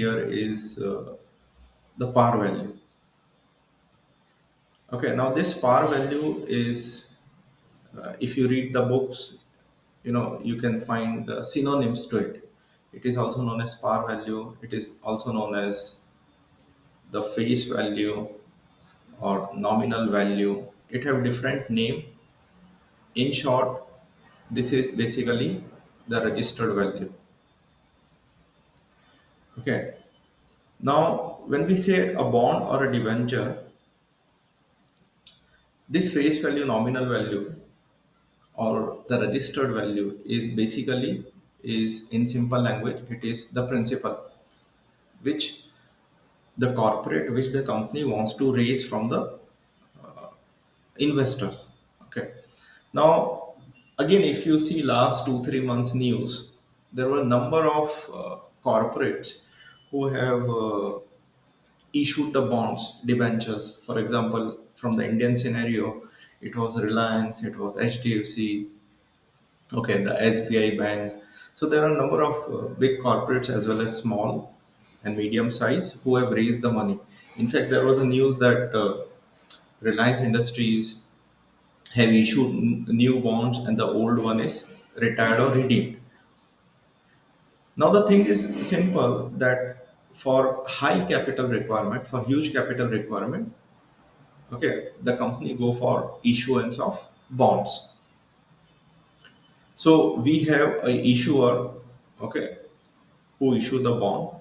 here is the par value. Okay, now this par value is, if you read the books, you can find synonyms to it. It is also known as par value. It is also known as the face value or nominal value. It have different name. In short, this is basically the registered value. Okay. Now, when we say a bond or a debenture, this face value, nominal value, or the registered value is basically, is in simple language, it is the principal which which the company wants to raise from the investors. Okay. Now, again, if you see last 2 3 months news, there were a number of corporates who have issued the bonds, debentures. For example, from the Indian scenario, it was Reliance, it was HDFC, okay, the SBI Bank. So there are a number of big corporates as well as small and medium size who have raised the money. In fact, there was a news that Reliance Industries have issued new bonds and the old one is retired or redeemed. Now the thing is simple, that for high capital requirement, for huge capital requirement, okay, the company go for issuance of bonds. So we have a issuer, okay, who issue the bond,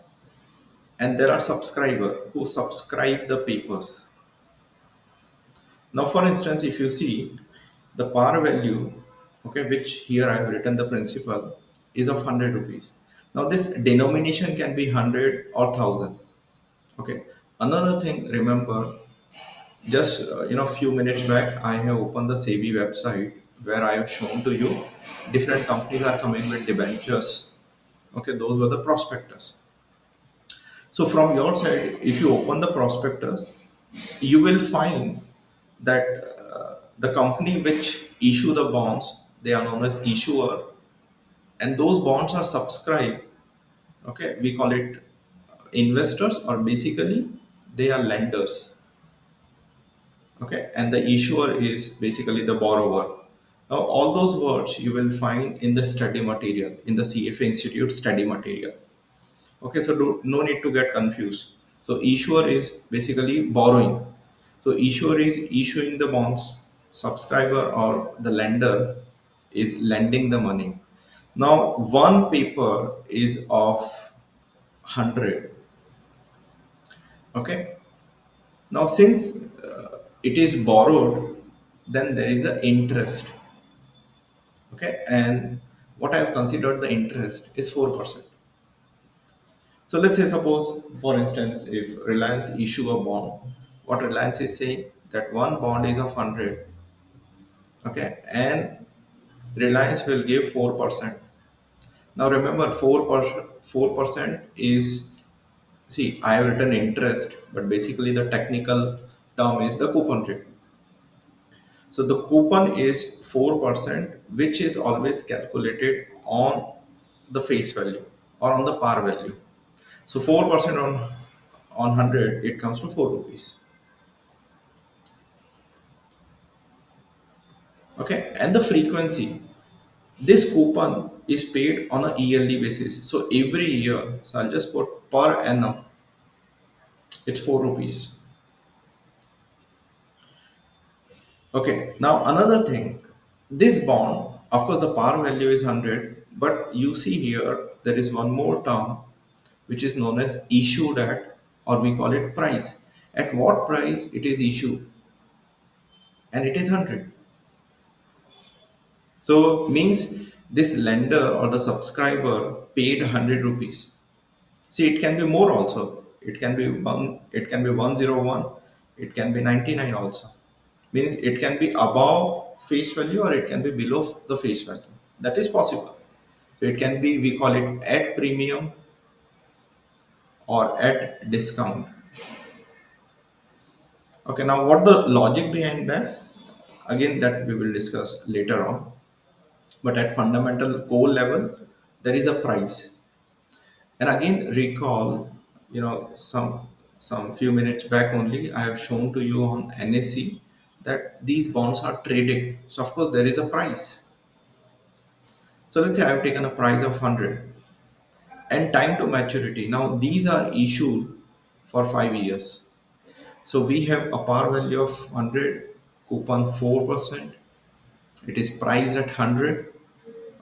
and there are subscriber who subscribe the papers. Now, for instance, if you see the par value, okay, which here I have written the principal is of 100 rupees. Now, this denomination can be 100 or 1000. Okay. Another thing, remember, just few minutes back, I have opened the SEBI website where I have shown to you different companies are coming with debentures. Okay, those were the prospectus. So from your side, if you open the prospectus, you will find that the company which issue the bonds, they are known as issuer, and those bonds are subscribed. Okay, we call it investors, or basically they are lenders. Okay, and the issuer is basically the borrower. Now all those words you will find in the study material, in the CFA Institute study material. Okay, so no need to get confused. So issuer is basically borrowing. So issuer is issuing the bonds, subscriber or the lender is lending the money. Now one paper is of 100. Okay. Now since it is borrowed, then there is a interest. Okay, and what I have considered the interest is 4%. So let's say, suppose, for instance, if Reliance issue a bond, what Reliance is saying, that one bond is of 100, okay, and Reliance will give 4%. Now remember, 4% is, see, I have written interest, but basically the technical term is the coupon rate. So the coupon is 4%, which is always calculated on the face value or on the par value. So 4% on 100, it comes to 4 rupees. Okay, and the frequency, this coupon is paid on a yearly basis. So every year, so I'll just put per annum, it's 4 rupees. Okay, now another thing, this bond, of course, the par value is 100, but you see here there is one more term which is known as issued at, or we call it price. At what price it is issued? And it is 100. So means this lender or the subscriber paid 100 rupees. See, it can be more also. It can be 101, it can be 99 also. Means it can be above face value or it can be below the face value. That is possible. So it can be, we call it at premium or at discount. Okay, now what the logic behind that? Again, that we will discuss later on. But at fundamental core level, there is a price. And again, recall, some few minutes back only I have shown to you on NSE that these bonds are traded. So of course there is a price. So let's say I have taken a price of 100 and time to maturity. Now these are issued for 5 years. So we have a par value of 100, coupon 4%. It is priced at 100.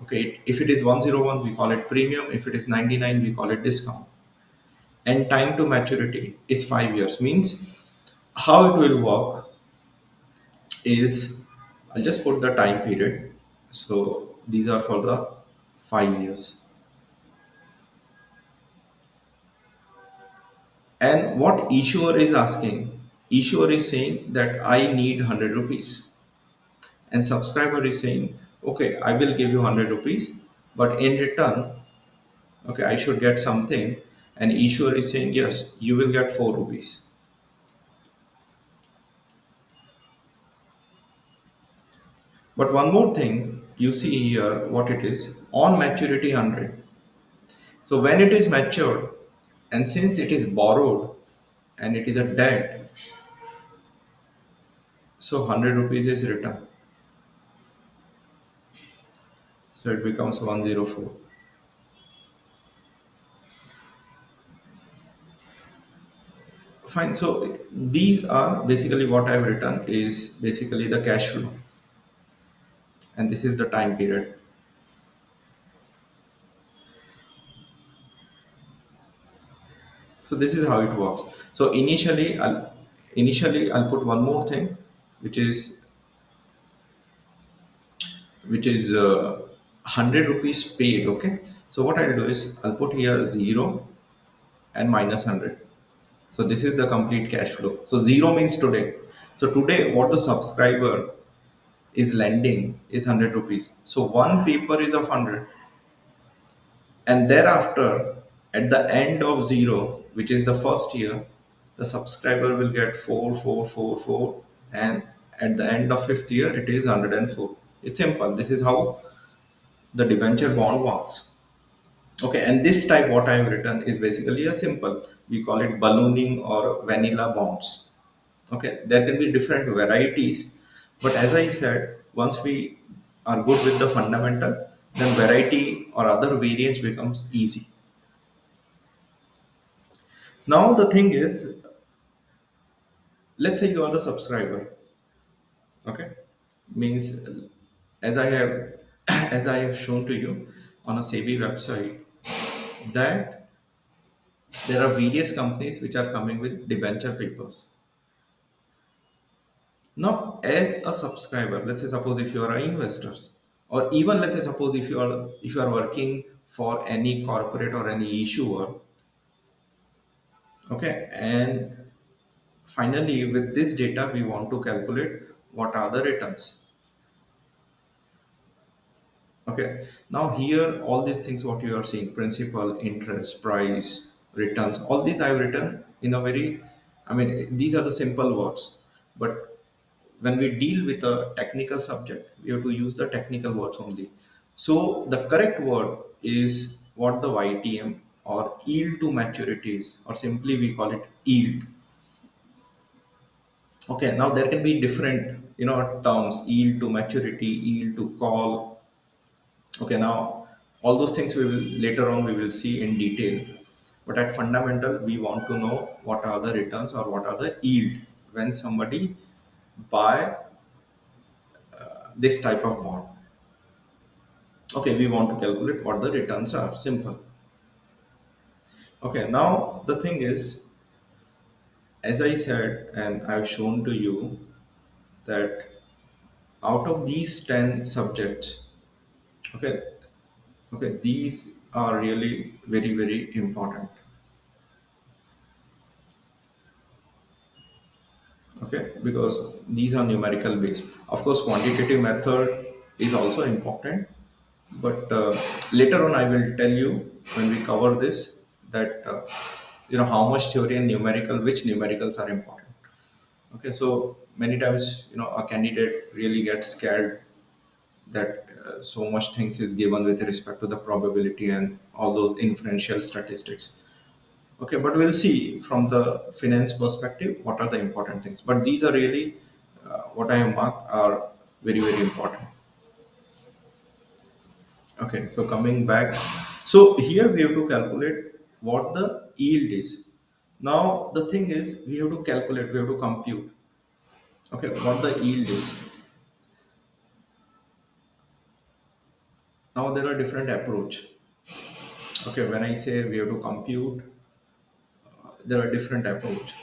Okay, if it is 101, we call it premium. If it is 99, we call it discount. And time to maturity is 5 years. Means how it will work is, I'll just put the time period. So these are for the 5 years. And what issuer is asking? Issuer is saying that I need 100 rupees. And subscriber is saying, okay, I will give you 100 rupees, but in return, okay, I should get something. And issuer is saying, yes, you will get 4 rupees. But one more thing, you see here what it is on maturity 100. So when it is matured, and since it is borrowed and it is a debt, so 100 rupees is returned. So it becomes 104. Fine. So these are basically what I've written is basically the cash flow, and this is the time period. So this is how it works. So initially I'll put one more thing, which is which is 100 rupees paid. Okay. So what I'll do is I'll put here 0 and minus 100. So this is the complete cash flow. So 0 means today. So today what the subscriber is lending is 100 rupees. So one paper is of 100, and thereafter at the end of 0, which is the first year, the subscriber will get 4444, and at the end of fifth year it is 104. It's simple. This is how the debenture bond works. Okay, and this type what I have written is basically a simple, we call it ballooning or vanilla bonds. Okay, there can be different varieties, but as I said, once we are good with the fundamental, then variety or other variants becomes easy. Now the thing is, let's say you are the subscriber. Okay, means as I have as I have shown to you on a SEBI website that there are various companies which are coming with debenture papers. Now, as a subscriber, let's say suppose if you are an investor, or even let's say suppose if you are working for any corporate or any issuer, okay, and finally with this data we want to calculate what are the returns. Okay, now here all these things what you are seeing, principal, interest, price, returns, all these I have written in a very, I mean, these are the simple words. But when we deal with a technical subject, we have to use the technical words only. So the correct word is what the YTM or yield to maturity is, or simply we call it yield. Okay, now there can be different, terms, yield to maturity, yield to call. Okay, now all those things we will later on we will see in detail. But at fundamental, we want to know what are the returns or what are the yield when somebody buy this type of bond. Okay, we want to calculate what the returns are. Simple. Okay, now the thing is, as I said, and I've shown to you that out of these 10 subjects, okay, okay, these are really very, very important. Okay, because these are numerical based. Of course quantitative method is also important, but later on I will tell you when we cover this that how much theory and numerical, which numericals are important. Okay, so many times a candidate really gets scared that so much things is given with respect to the probability and all those inferential statistics. Okay, but we'll see from the finance perspective what are the important things. But these are really what I have marked are very, very important. Okay, so coming back, so here we have to calculate what the yield is. Now the thing is, we have to calculate, we have to compute. Okay, what the yield is. Now there are different approach. Okay, when I say we have to compute, there are different approach.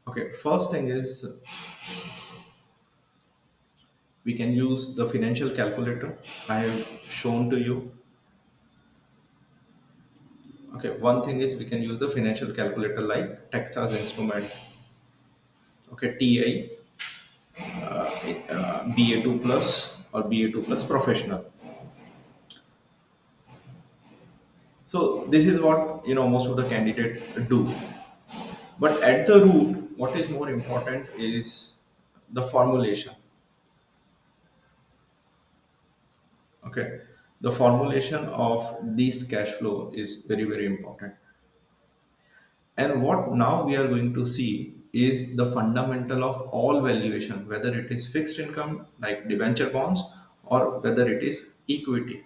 Okay, first thing is we can use the financial calculator. I have shown to you. Okay, one thing is we can use the financial calculator like Texas Instrument. Okay, TI, BA2 plus or BA2 plus professional. So this is what most of the candidate do. But at the root, what is more important is the formulation. Okay, the formulation of this cash flow is very, very important. And what now we are going to see is the fundamental of all valuation, whether it is fixed income like debenture bonds or whether it is equity.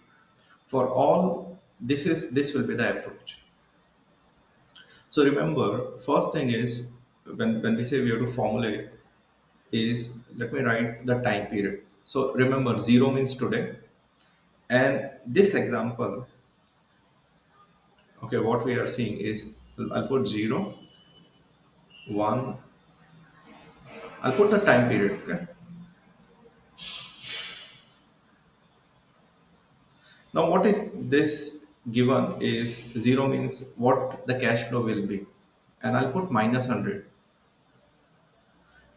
For all, this will be the approach. So remember, first thing is when we say we have to formulate is, let me write the time period. So remember, zero means today, and this example, okay, what we are seeing is I'll put zero, one, I'll put the time period. Okay. Now, what is this given is zero means what the cash flow will be, and I'll put minus 100.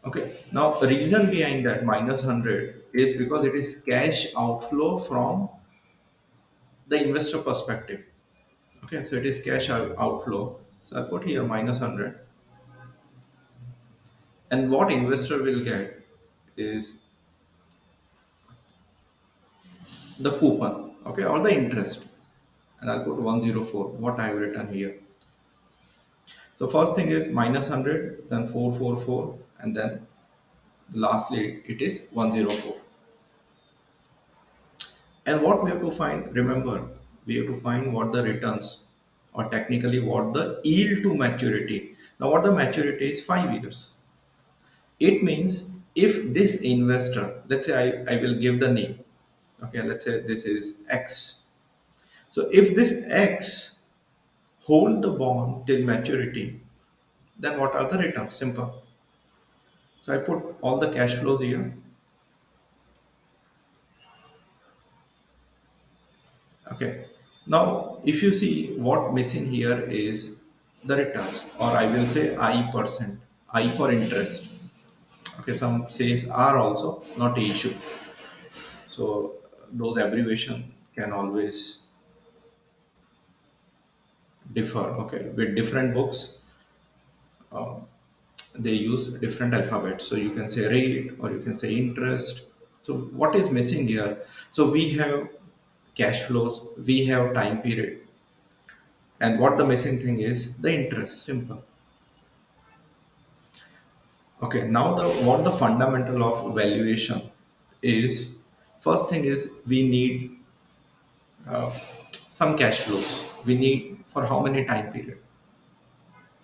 Okay. Now, the reason behind that minus 100 is because it is cash outflow from the investor perspective. Okay. So it is cash outflow. So I'll put here minus 100. And what investor will get is the coupon, okay, or the interest. And I'll put 104, what I have written here. So first thing is minus 100, then 444, and then lastly it is 104. And what we have to find, remember, we have to find what the returns or technically what the yield to maturity. Now what the maturity is 5 years. It means if this investor, let's say I will give the name, okay, let's say this is X. So if this X hold the bond till maturity, then what are the returns? Simple. So I put all the cash flows here. Okay. Now, if you see what missing here is the returns, or I will say I percent, I for interest. Okay, some says R also, not a issue. So those abbreviation can always differ. Okay, with different books, uh, they use different alphabets. So you can say rate or you can say interest. So what is missing here? So we have cash flows, we have time period, and what the missing thing is the interest. Simple. Okay, now the what the fundamental of valuation is, first thing is we need some cash flows. We need for how many time period?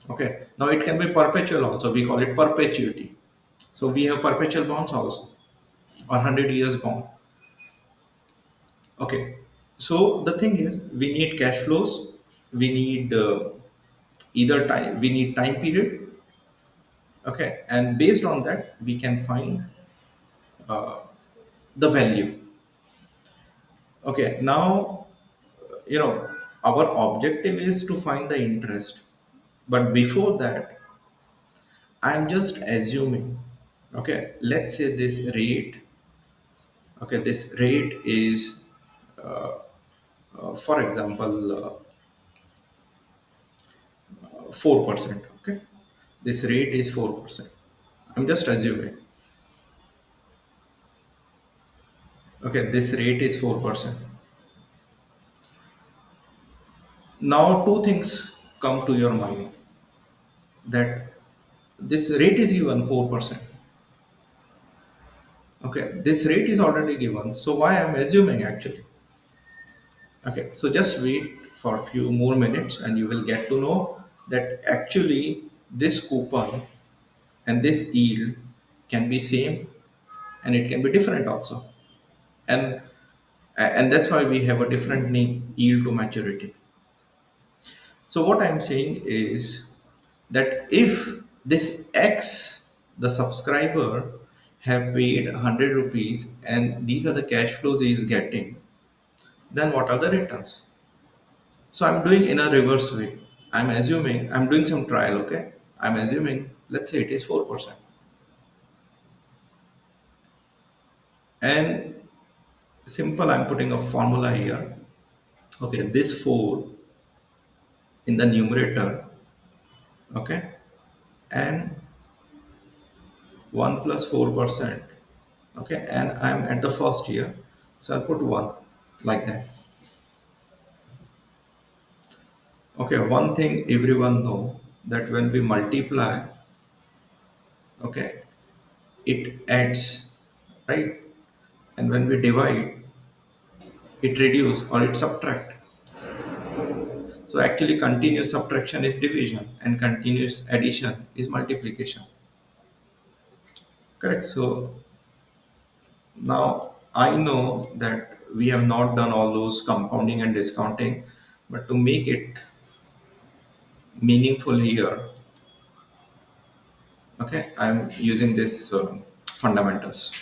Okay, now it can be perpetual also. We call it perpetuity. So we have perpetual bonds also, or 100 years bond. Okay, so the thing is we need cash flows. We need either time. We need time period. Okay, and based on that we can find uh, the value. Okay, now you know our objective is to find the interest, but before that I'm just assuming, okay, let's say this rate, okay, this rate is for example 4%. Okay, this rate is 4%. I'm just assuming, okay, this rate is 4%. Now two things come to your mind that this rate is given 4%. Okay, this rate is already given, so why I'm assuming actually? Okay, so just wait for a few more minutes and you will get to know that actually this coupon and this yield can be same and it can be different also. And and that's why we have a different name, yield to maturity. So what I'm saying is that if this X, the subscriber, have paid 100 rupees and these are the cash flows he is getting, then what are the returns? So I'm doing in a reverse way. I'm assuming I'm doing some trial, okay? I'm assuming, let's say it is 4%. And simple, I'm putting a formula here. Okay, this 4 in the numerator, okay, and 1 plus 4%, okay, and I'm at the first year, so I'll put 1 like that. Okay, one thing everyone know that when we multiply, okay, it adds, right? And when we divide, it reduce or it subtract. So actually continuous subtraction is division and continuous addition is multiplication. Correct. So now I know that we have not done all those compounding and discounting, but to make it meaningful here, okay, I'm using this fundamentals.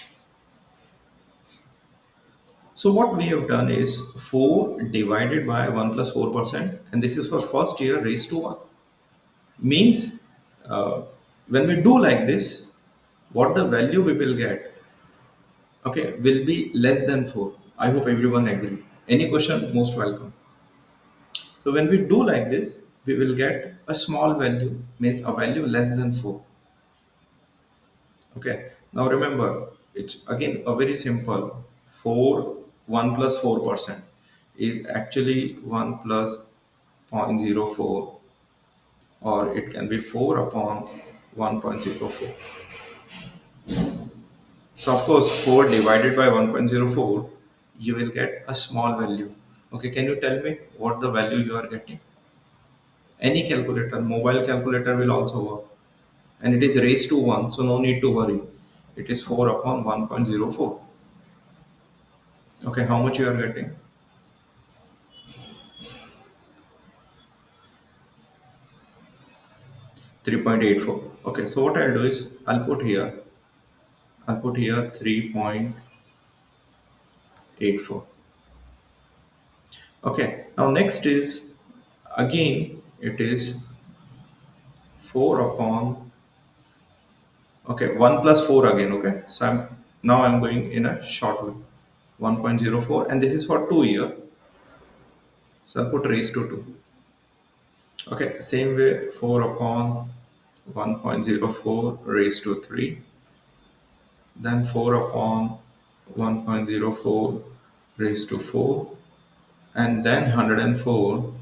So what we have done is 4 divided by 1 plus 4%, and this is for first year raised to 1. Means uh, when we do like this, what the value we will get, okay, will be less than 4. I hope everyone agree. Any question, most welcome. So when we do like this, we will get a small value, means a value less than 4. Okay. Now remember, it's again a very simple 4, 1 plus 4% is actually 1 plus 0.04, or it can be 4 upon 1.04. So of course 4 divided by 1.04, you will get a small value. Okay, can you tell me what the value you are getting? Any calculator, mobile calculator will also work. And it is raised to 1, so no need to worry. It is 4 upon 1.04. Okay, how much you are getting? 3.84. Okay, so what I'll do is I'll put here 3.84. Okay, now next is again it is 4 upon, okay, 1 plus 4 again. Okay, so I'm going in a short way, 1.04, and this is for 2 year, so I'll put raised to 2. Okay, same way 4 upon 1.04 raised to 3, then 4 upon 1.04 raised to 4, and then 104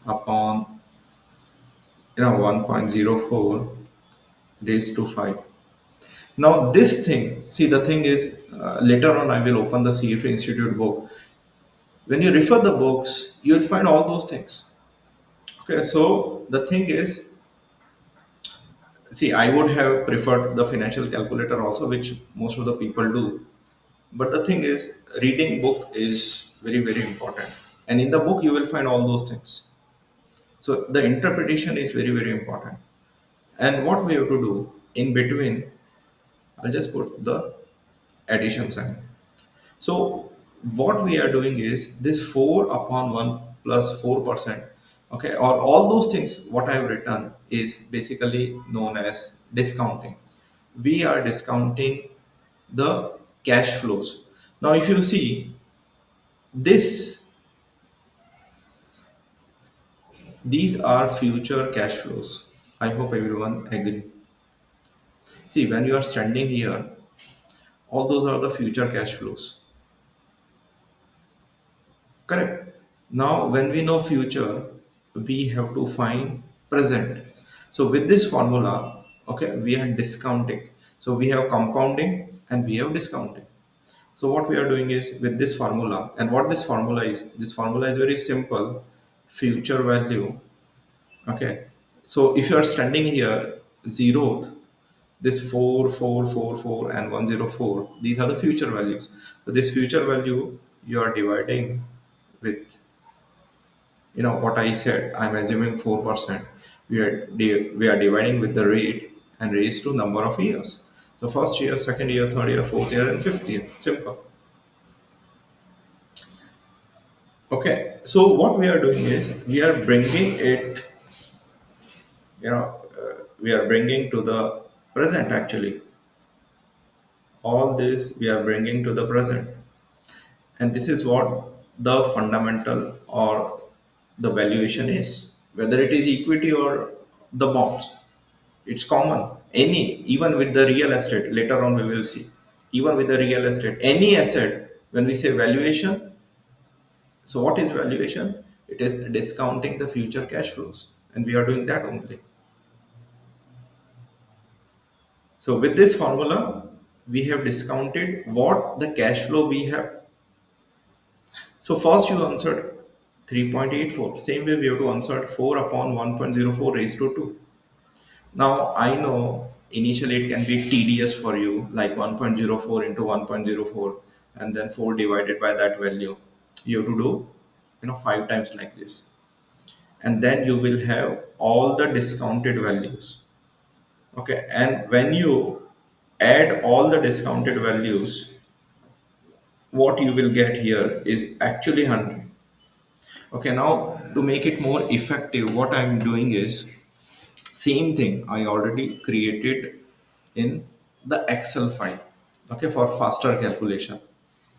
upon 1.04 raised to 5. Now this thing, see, the thing is, later on I will open the CFA Institute book. When you refer the books, you will find all those things. Okay, so the thing is, see, I would have preferred the financial calculator also, which most of the people do. But the thing is, reading book is very, very important. And in the book, you will find all those things. So the interpretation is very, very important. And what we have to do in between, I'll just put the addition sign. So what we are doing is this 4 upon 1 plus 4%, okay, or all those things what I have written is basically known as discounting. We are discounting the cash flows. Now if you see this, these are future cash flows. I hope everyone agree. See, when you are standing here, all those are the future cash flows. Correct. Now when we know future, we have to find present. So with this formula, okay, we are discounting. So we have compounding and we have discounting. So what we are doing is with this formula, and what this formula is very simple. Future value, okay. So if you are standing here, zeroth, this 4 4 4 4 and 104, these are the future values. So this future value you are dividing with, what I said, I'm assuming 4%. We are dividing with the rate and raised to number of years. So first year, second year, third year, fourth year, and fifth year. Simple. Okay. So what we are doing is we are bringing it, we are bringing to the present actually. All this we are bringing to the present, and this is what the fundamental or the valuation is, whether it is equity or the bonds. It's common. Any, even with the real estate, later on we will see. Even with the real estate, any asset, when we say valuation, so what is valuation? It is discounting the future cash flows, and we are doing that only. So with this formula, we have discounted what the cash flow we have. So first you answered 3.84. Same way we have to answer 4 upon 1.04 raised to 2. Now I know initially it can be tedious for you, like 1.04 into 1.04 and then 4 divided by that value. You have to do, 5 times like this. And then you will have all the discounted values. Okay, and when you add all the discounted values, what you will get here is actually 100. Okay, now to make it more effective, what I'm doing is same thing I already created in the Excel file, okay, for faster calculation.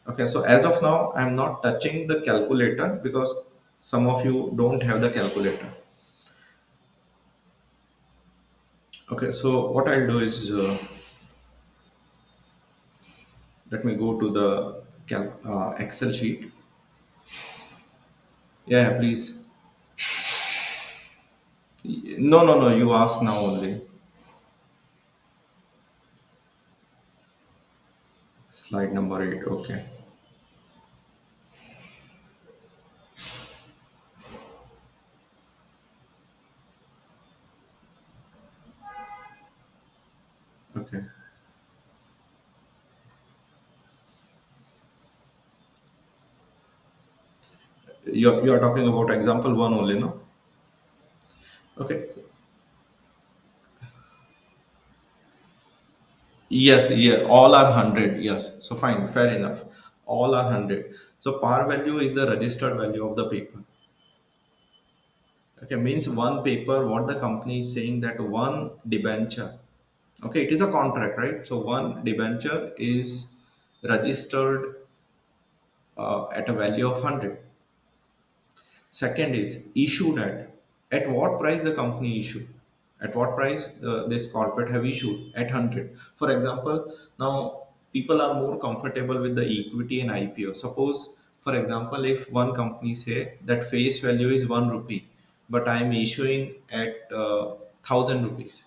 Okay, so as of now, I'm not touching the calculator because some of you don't have the calculator. Okay, so what I'll do is let me go to the Excel sheet. Yeah, please. No, no, no, you ask now only. Slide number 8. Okay, okay. You're talking about example one only, no? Okay. Yes, yeah, all are 100. Yes. So fine, fair enough. All are 100. So par value is the registered value of the paper. Okay, means one paper, what the company is saying that one debenture. Okay, it is a contract, right? So one debenture is registered at a value of 100. Second is issued at what price the company issued, at what price this corporate have issued at 100. For example, now people are more comfortable with the equity and IPO. Suppose, for example, if one company say that face value is 1 rupee, but I am issuing at 1000 rupees,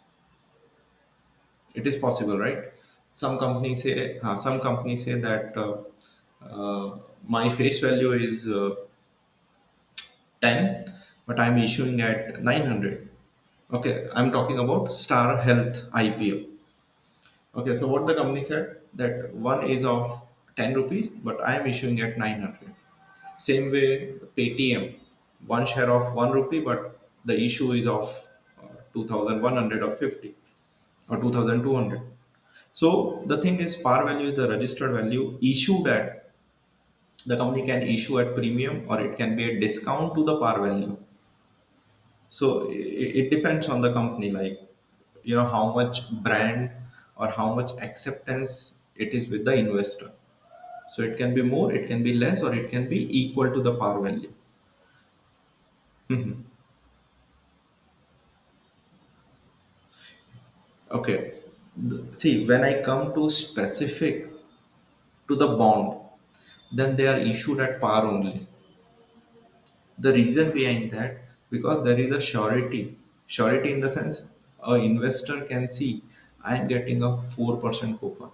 it is possible, right? Some companies say that my face value is 10, but I'm issuing at 900. Okay, I'm talking about Star Health IPO. Okay, so what the company said that one is of 10 rupees, but I am issuing at 900. Same way, Paytm, one share of 1 rupee, but the issue is of 2100 or 50 or 2200. So the thing is, par value is the registered value issued at, the company can issue at premium or it can be a discount to the par value. So it depends on the company, like, how much brand or how much acceptance it is with the investor. So it can be more, it can be less, or it can be equal to the par value. Mhm. Okay. See, when I come to specific to the bond, then they are issued at par only. The reason behind that, because there is a surety. Surety in the sense a investor can see I am getting a 4% coupon.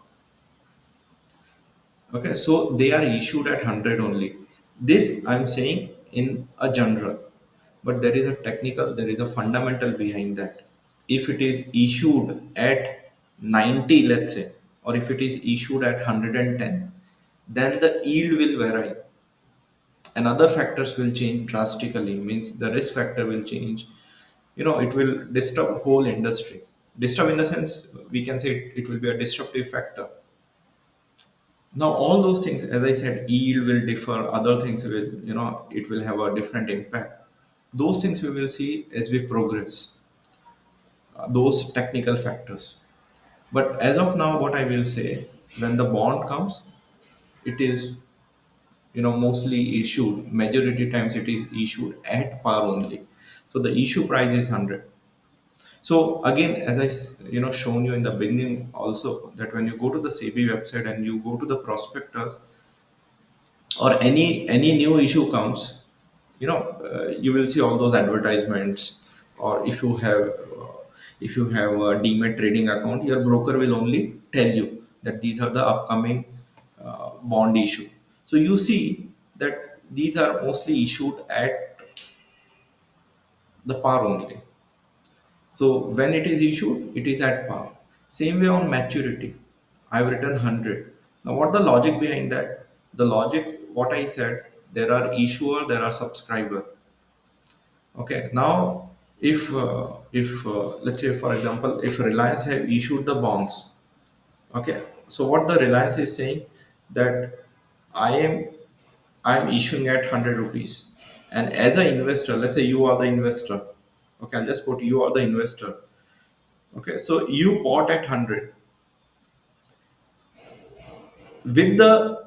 Okay, so they are issued at 100 only. This I'm saying in a general, but there is a technical, there is a fundamental behind that. If it is issued at 90, let's say, or if it is issued at 110, then the yield will vary and other factors will change drastically. Means the risk factor will change. It will disturb whole industry. Disturb in the sense we can say it will be a disruptive factor. Now all those things, as I said, yield will differ, other things will, it will have a different impact. Those things we will see as we progress, those technical factors. But as of now, what I will say, when the bond comes, it is, mostly issued, majority times it is issued at par only. So the issue price is 100. So again, as shown you in the beginning also, that when you go to the SEBI website and you go to the prospectus, or any new issue comes, you will see all those advertisements. Or if you have a demat trading account, your broker will only tell you that these are the upcoming bond issue. So you see that these are mostly issued at the par only. So when it is issued, it is at par. Same way on maturity. I've written 100. Now, what the logic behind that? The logic, what I said, there are issuer, there are subscriber. Okay. Now, if let's say for example, if Reliance have issued the bonds, okay. So what the Reliance is saying that I am I'm issuing at 100 rupees, and as an investor, let's say you are the investor. Okay, I'll just put you are the investor. Okay, so you bought at 100 with the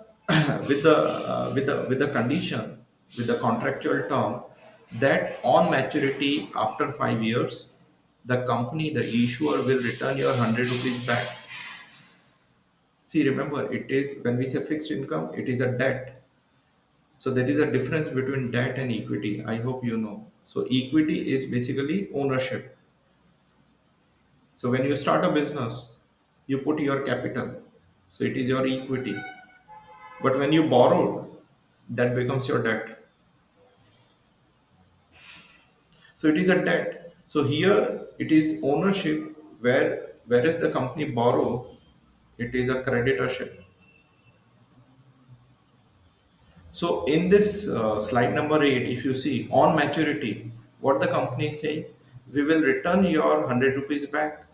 with the condition, with the contractual term, that on maturity after 5 years, the company, the issuer, will return your 100 rupees back. See, remember, it is, when we say fixed income, it is a debt. So there is a difference between debt and equity. I hope you know. So equity is basically ownership. So when you start a business, you put your capital. So it is your equity. But when you borrow, that becomes your debt. So it is a debt. So here it is ownership, whereas the company borrow, it is a creditorship. So in this slide number 8, if you see on maturity, what the company is saying, we will return your 100 rupees back.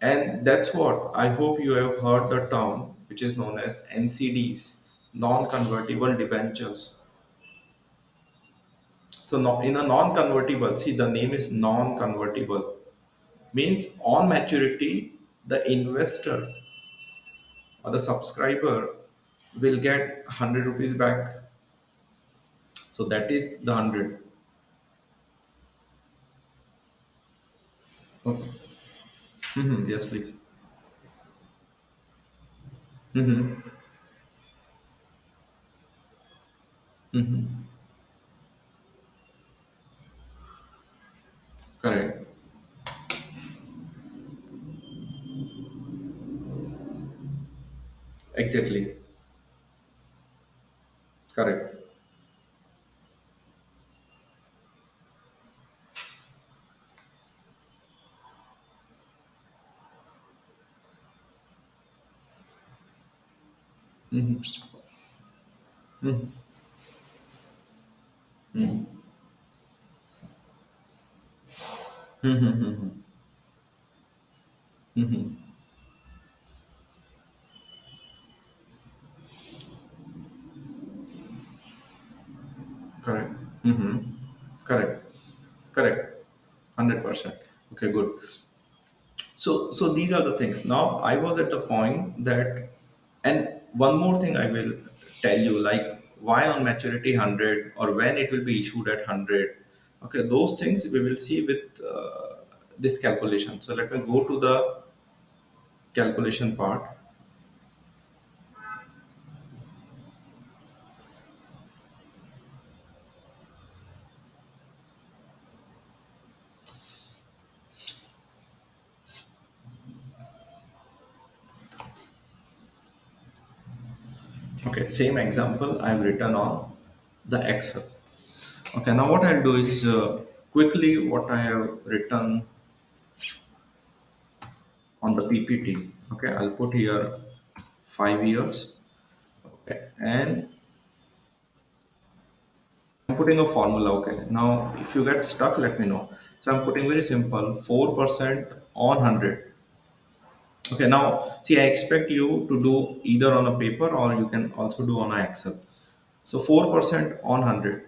And that's what I hope you have heard the term, which is known as NCDs, non-convertible debentures. So now in a non-convertible, see, the name is non-convertible, means on maturity, the investor or the subscriber will get 100 rupees back. So that is the 100. Okay. Yes, please. Hmm. Hmm. Correct. Exactly. Correct. Hmm. Hmm. Hmm. Hmm. Hmm. Correct. Hmm. Correct. Correct. 100%. Okay, good. So these are the things. Now I was at the point that, and one more thing I will tell you, like why on maturity 100 or when it will be issued at 100. Okay, those things we will see with this calculation. So let me go to the calculation part. Okay, same example I've written on the Excel. Okay, now what I'll do is quickly what I have written on the PPT. Okay, I'll put here 5 years. Okay, and I'm putting a formula. Okay, now if you get stuck, let me know. So I'm putting very simple 4% on 100. Okay, now see, I expect you to do either on a paper or you can also do on a Excel. So 4% on 100.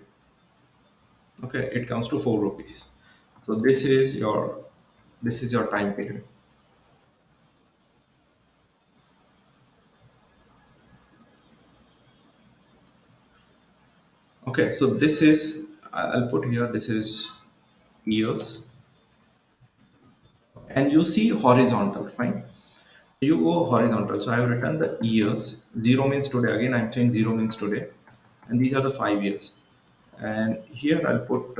Okay, it comes to 4 rupees. So this is your time period. Okay, so this is I'll put here this is years, and you see horizontal. Fine, you go horizontal. So I have written the years. Zero means today. Again, I'm saying zero means today, and these are the 5 years. And here I'll put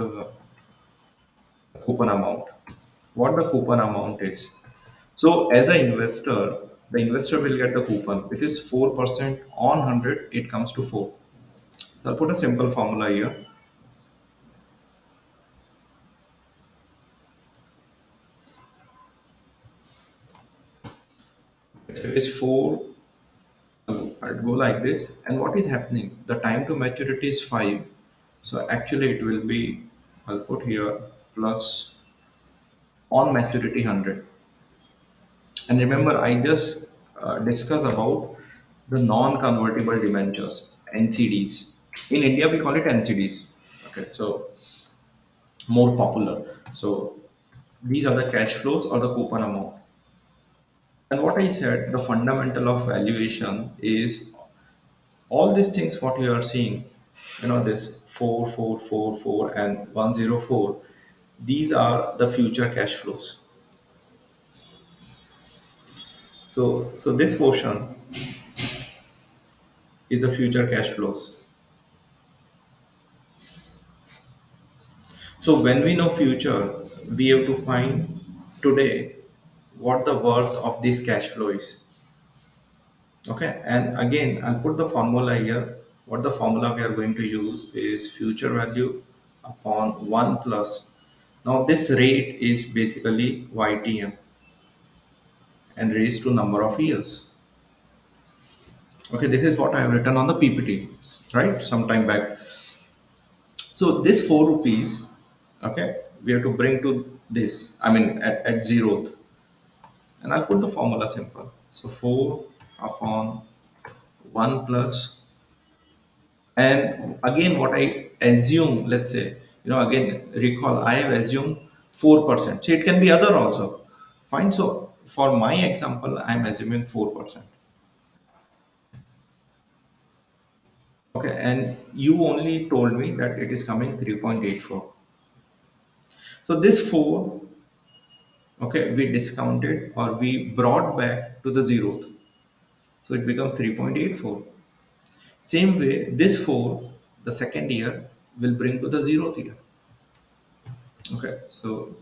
coupon amount. What the coupon amount is. So as an investor, the investor will get the coupon. It is 4% on 100. It comes to 4. So I'll put a simple formula here. So it is 4. I'll go like this. And what is happening? The time to maturity is 5. So actually it will be, I'll put here plus on maturity 100. And remember, I just discussed about the non-convertible debentures, NCDs. In India, we call it NCDs. Okay, so more popular. So these are the cash flows or the coupon amount. And what I said, the fundamental of valuation is all these things what you are seeing, this 4444 and 104, these are the future cash flows. So this portion is the future cash flows. So when we know future, we have to find today what the worth of this cash flow is. Okay, and again, I'll put the formula here. What the formula we are going to use is future value upon 1 plus. Now, this rate is basically YTM and raised to number of years. Okay, this is what I have written on the PPT, right? Some time back. So, this 4 rupees, okay, we have to bring to this, I mean, at zeroth. And I'll put the formula simple. So, 4 upon 1 plus, and again what I assume, let's say, again recall I have assumed 4%, so it can be other also. Fine, so for my example I'm assuming 4%. Okay, and you only told me that it is coming 3.84. So this 4, okay, we discounted or we brought back to the zeroth, so it becomes 3.84. Same way this 4, the second year, will bring to the zeroth year. Okay, so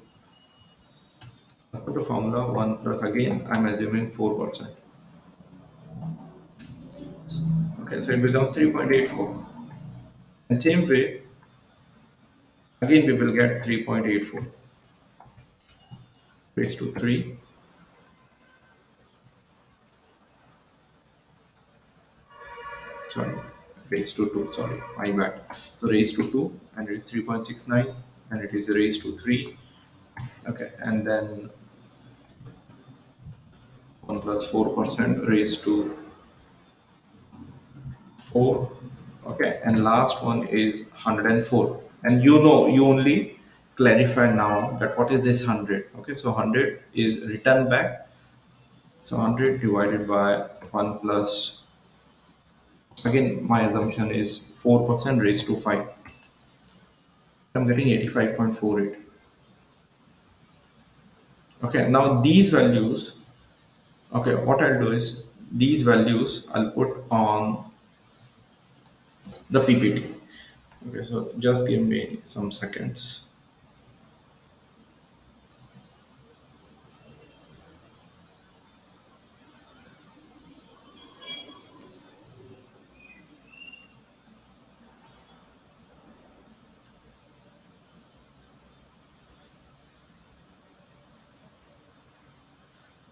for the formula 1 plus, again I'm assuming 4%. Okay, so it becomes 3.84. And same way, again we will get 3.84 raised to 3, sorry, raised to 2, sorry, my bad. So raised to 2, and it is 3.69, and it is raised to 3. Okay, and then 1 plus 4% raised to 4. Okay, and last one is 104. And you only clarify now that what is this 100. Okay, so 100 is returned back. So 100 divided by 1 plus, again my assumption is 4% raised to 5. I'm getting 85.48. Okay, now these values, okay, what I'll do is these values I'll put on the PPT. Okay, so just give me some seconds.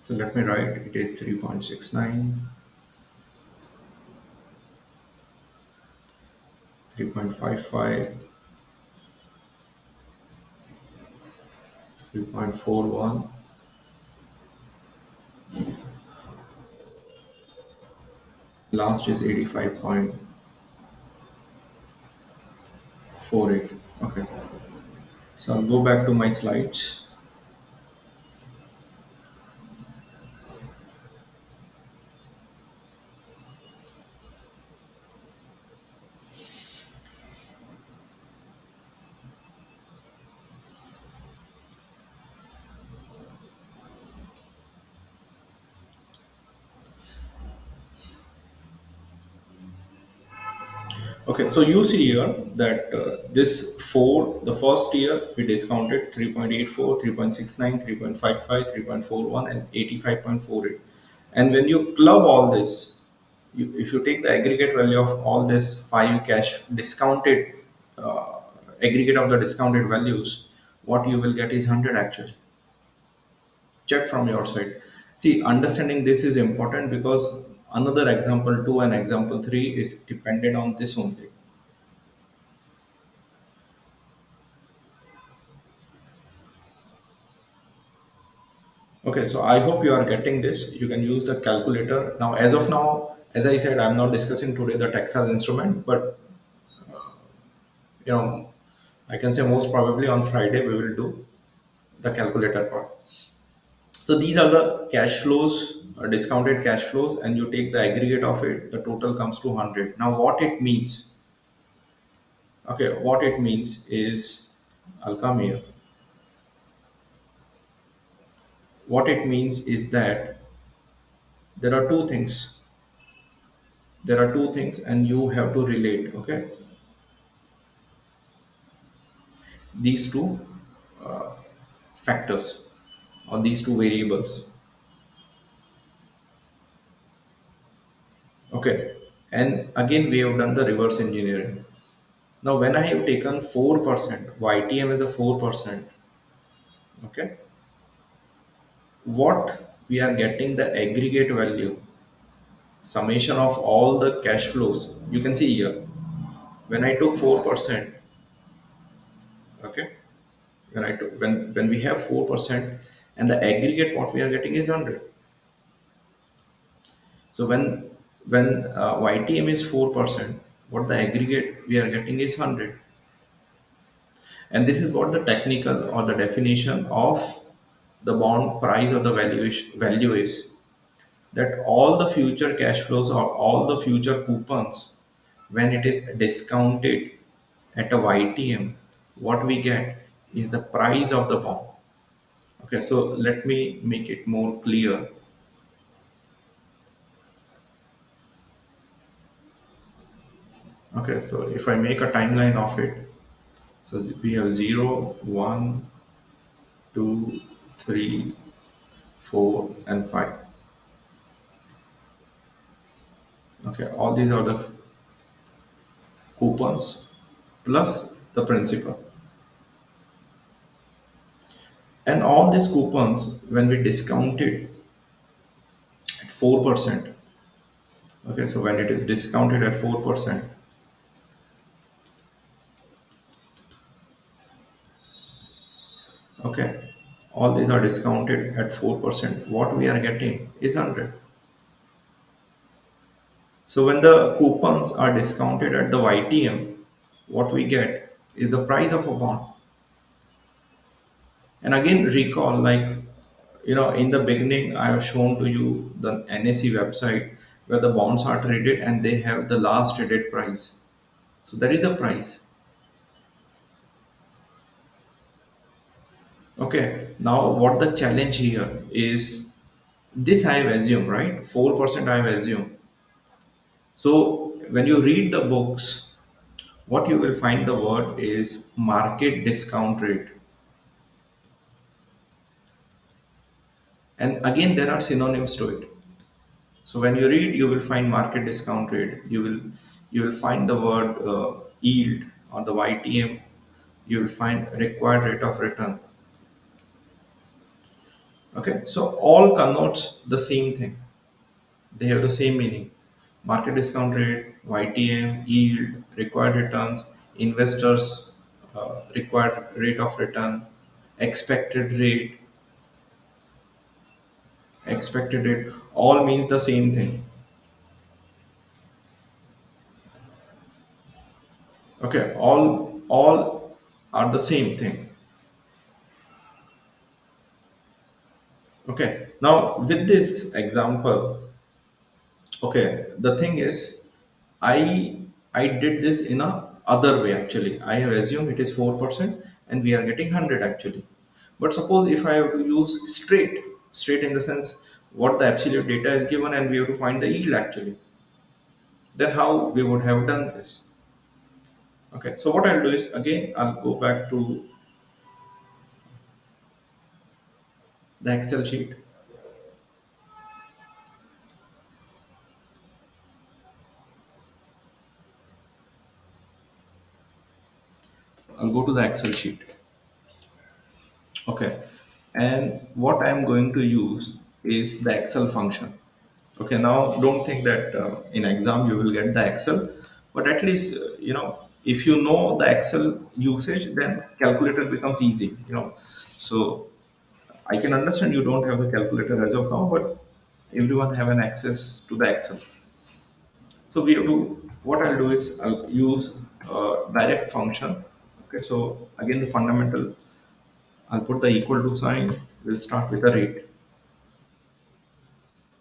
So let me write it is 3.69, 3.55, 3.41. Last is 85.48. Okay. So I'll go back to my slides. Okay, so you see here that this four, the first year we discounted 3.84, 3.69, 3.55, 3.41, and 85.48. And when you club all this, if you take the aggregate value of all this five cash discounted, uh, aggregate of the discounted values, what you will get is 100 actually. Check from your side. See, understanding this is important because another example 2 and example 3 is dependent on this only. Okay, so I hope you are getting this. You can use the calculator. Now, as of now, as I said, I'm not discussing today the Texas instrument, but you know, I can say most probably on Friday we will do the calculator part. So these are the cash flows, discounted cash flows, and you take the aggregate of it, the total comes to 100. Now, what it means? Okay, what it means is, I'll come here. What it means is that there are two things. There are two things, and you have to relate. Okay, these two uh, factors or these two variables. Okay, and again we have done the reverse engineering. Now when I have taken 4%, YTM is a 4%. Okay, what we are getting the aggregate value, summation of all the cash flows. You can see here when I took 4%. Okay, when we have 4% and the aggregate what we are getting is 100. So when YTM is 4%, what the aggregate we are getting is 100. And this is what the technical or the definition of the bond price or the valuation value is, that all the future cash flows or all the future coupons, when it is discounted at a YTM, what we get is the price of the bond. Okay, so let me make it more clear. Okay, so if I make a timeline of it, so we have 0, 1, 2, 3, 4, and 5. Okay, all these are the coupons plus the principal. And all these coupons, when we discount it at 4%, okay, so when it is discounted at 4%, okay, all these are discounted at 4%, what we are getting is 100. So when the coupons are discounted at the YTM, what we get is the price of a bond. And again, recall, like, in the beginning, I have shown to you the NSE website where the bonds are traded and they have the last traded price. So there is a price. Okay. Now, what the challenge here is, this I have assumed, right? 4% I have assumed. So when you read the books, what you will find the word is market discount rate. And again, there are synonyms to it. So when you read, you will find market discount rate. You will find the word yield on the YTM. You will find required rate of return. Okay, so all connotes the same thing. They have the same meaning. Market discount rate, YTM, yield, required returns, investors required rate of return, expected rate, expected rate, all means the same thing. Okay, all are the same thing. Okay, now with this example, okay, the thing is, I I did this in a other way actually. I have assumed it is 4% and we are getting 100 actually. But suppose if I have to use straight in the sense what the absolute data is given and we have to find the yield actually, then how we would have done this? Okay, so what I'll do is again I'll go back to the Excel sheet. I'll go to the Excel sheet. Okay, and what I'm going to use is the Excel function. Okay, now don't think that in exam you will get the Excel, but at least if you know the Excel usage, then calculator becomes easy. So I can understand you don't have the calculator as of now, but everyone have an access to the Excel. So we have to. What I'll do is I'll use direct function. Okay, so again the fundamental. I'll put the equal to sign. We'll start with the rate.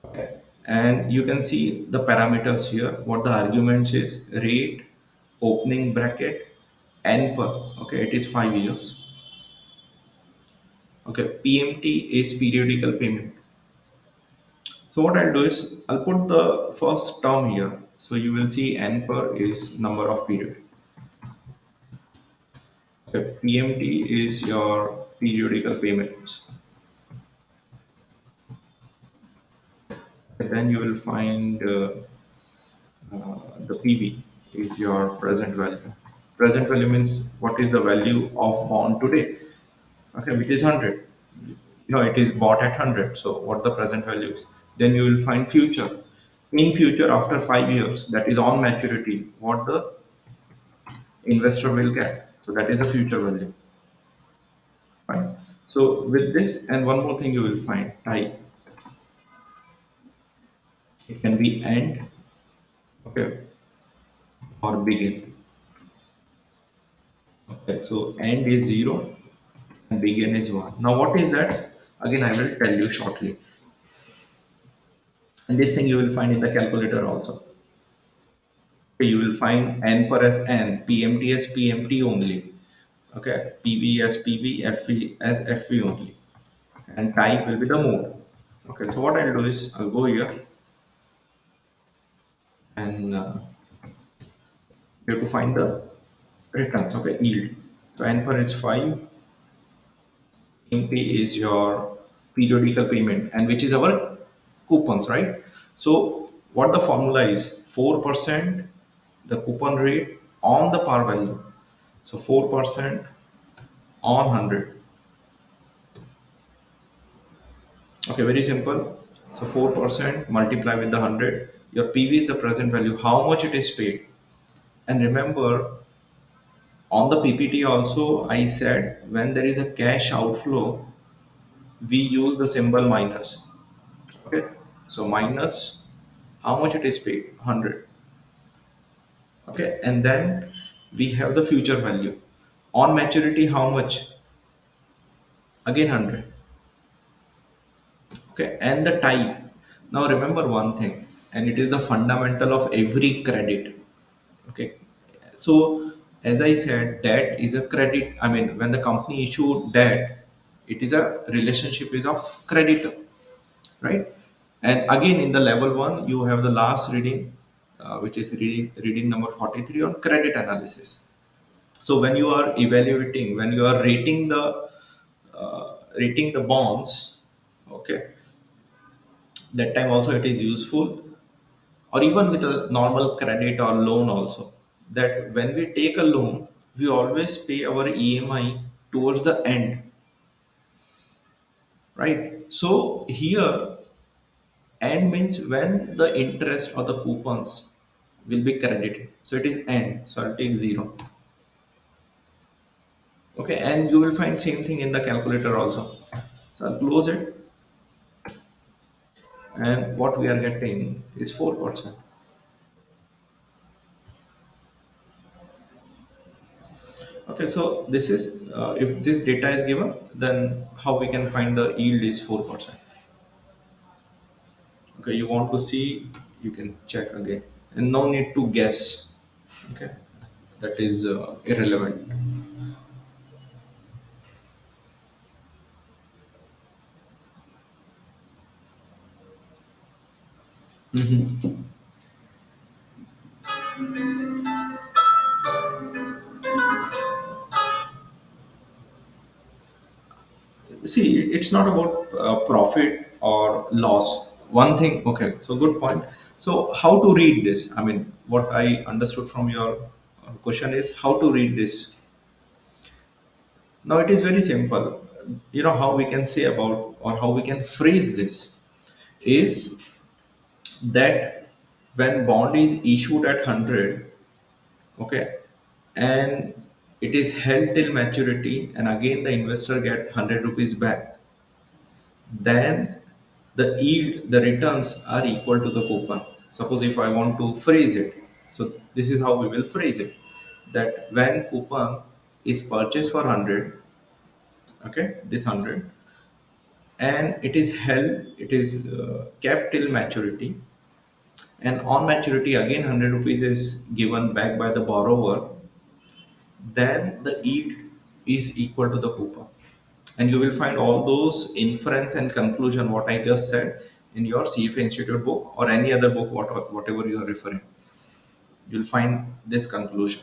Okay. And you can see the parameters here. What the arguments is rate, opening bracket, n per. Okay, it is 5 years. Okay, PMT is periodical payment. So what I'll do is I'll put the first term here. So you will see n per is number of period. Okay, PMT is your periodical payments. And then you will find the PV is your present value. Present value means what is the value of bond today. Okay, which is 100. It is bought at 100. So what the present value is. Then you will find future. In future, after 5 years, that is on maturity, what the investor will get. So that is the future value. Fine. So with this, and one more thing you will find type. It can be end, okay, or begin. Okay, so end is 0 and begin is 1. Now what is that? Again, I will tell you shortly. And this thing you will find in the calculator also. You will find n per as n, PMT as PMT only. Okay, PV as PV, FV as FV only. And type will be the mode. Okay, so what I'll do is I'll go here and you have to find the returns. Okay, yield. So n per is 5, PMT is your periodical payment, and which is our coupons, right? So what the formula is 4% the coupon rate on the par value. So 4% on 100. Okay, very simple. So 4% multiply with the 100. Your PV is the present value, how much it is paid. And remember, on the PPT also, I said when there is a cash outflow, we use the symbol minus. Okay, so minus how much it is paid, 100. Okay, and then we have the future value. On maturity, how much? Again 100. Okay, and the type. Now remember one thing, and it is the fundamental of every credit. Okay, so as I said, debt is a credit. I mean, when the company issue debt, it is a relationship is of creditor, right? And again, in the level one, you have the last reading, which is reading number 43 on credit analysis. So when you are evaluating, when you are rating the bonds, okay, that time also it is useful, or even with a normal credit or loan also, that when we take a loan we always pay our EMI towards the end. right? So here end means when the interest or the coupons will be credited. So it is end. So I'll take 0. Okay, and you will find same thing in the calculator also. So I'll close it, and what we are getting is 4%. Okay, so this is if this data is given, then how we can find the yield is 4%. Okay, you want to see, you can check again, and no need to guess. Okay, that is irrelevant. Mhm. See, it's not about profit or loss. One thing, okay, so good point. So, how to read this? I mean, what I understood from your question is how to read this. Now, it is very simple. You know, how we can say about or how we can phrase this is that when bond is issued at 100, okay, and it is held till maturity, and again the investor get 100 rupees back, then the yield, the returns are equal to the coupon. Suppose if I want to phrase it, so this is how we will phrase it, that when coupon is purchased for 100, okay, this 100, and it is held, it is kept till maturity, and on maturity again 100 rupees is given back by the borrower, then the yield is equal to the coupon. And you will find all those inference and conclusion what I just said in your CFA Institute book or any other book, whatever you are referring. You'll find this conclusion.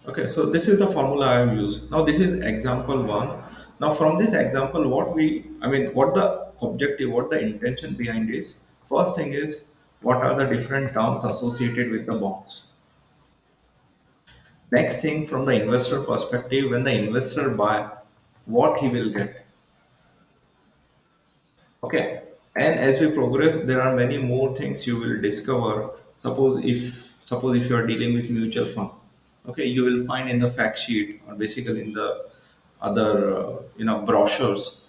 Okay, so this is the formula I have used. Now this is example one. Now from this example, what the objective, what the intention behind is. First thing is what are the different terms associated with the bonds. Next thing, from the investor perspective, when the investor buy, what he will get. Okay, and as we progress, there are many more things you will discover. Suppose if you are dealing with mutual fund, okay, you will find in the fact sheet or basically in the other brochures,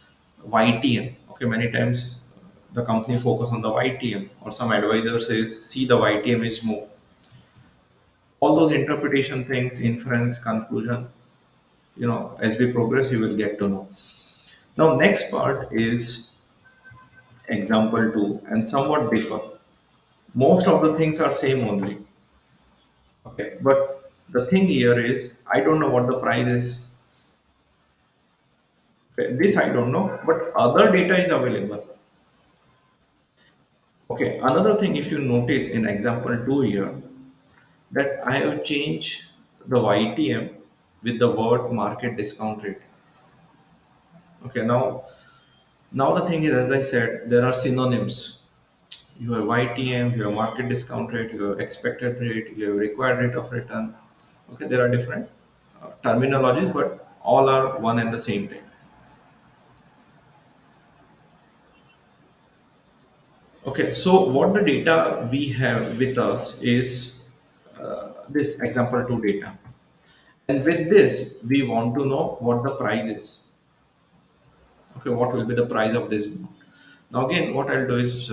YTM. Okay, many times the company focus on the YTM, or some advisor says see the YTM is more. All those interpretation things, inference, conclusion, as we progress, you will get to know. Now, next part is example two, and somewhat differ. Most of the things are same only. Okay, but the thing here is I don't know what the price is. Okay, this I don't know, but other data is available. Okay, another thing, if you notice in example two here, that I have changed the YTM with the word market discount rate. Okay, now the thing is, as I said, there are synonyms. You have YTM, you have market discount rate, you have expected rate, you have required rate of return. Okay, there are different terminologies, but all are one and the same thing. Okay, so what the data we have with us is this example 2 data. And with this, we want to know what the price is. Okay, what will be the price of this bond? Now again, what I'll do is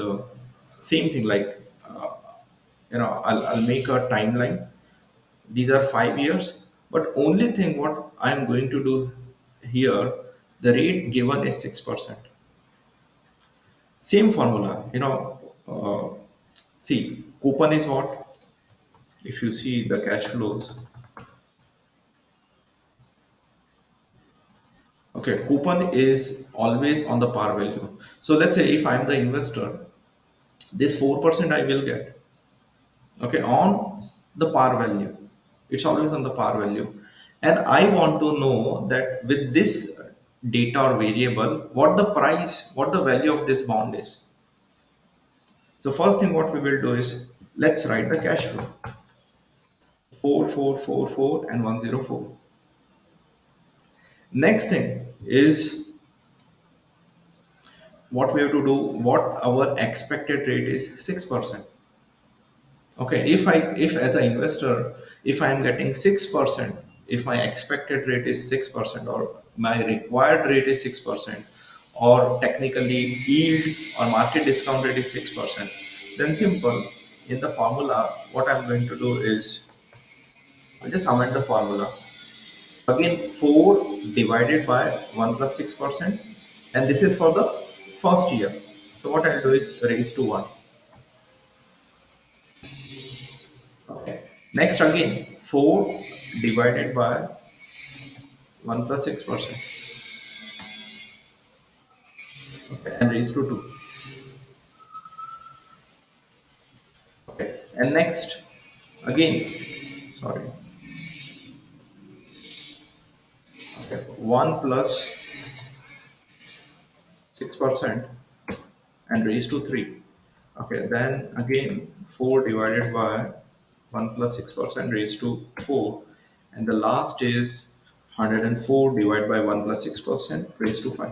same thing like, I'll make a timeline. These are 5 years, but only thing what I'm going to do here, the rate given is 6%. Same formula, see, coupon is what? If you see the cash flows, okay, coupon is always on the par value. So let's say if I'm the investor, this 4% I will get, okay, on the par value. It's always on the par value. And I want to know that with this data or variable, what the price, what the value of this bond is. So first thing what we will do is let's write the cash flow. 4444 and 104. Next thing is what we have to do, what our expected rate is 6%. Okay, if as an investor, if I am getting 6%, if my expected rate is 6% or my required rate is 6%, or technically yield or market discount rate is 6%, then simple, in the formula what I'm going to do is I'll just amend the formula. Again, 4 divided by 1 plus 6%, and this is for the first year. So what I'll do is raise to 1. Okay. Next again, 4 divided by 1 plus 6%, okay, and raised to 2. Okay. And next, again, sorry, okay, 1 plus 6% and raised to 3. Okay, then again 4 divided by 1 plus 6% raised to 4. And the last is 104 divided by 1 plus 6% raised to 5.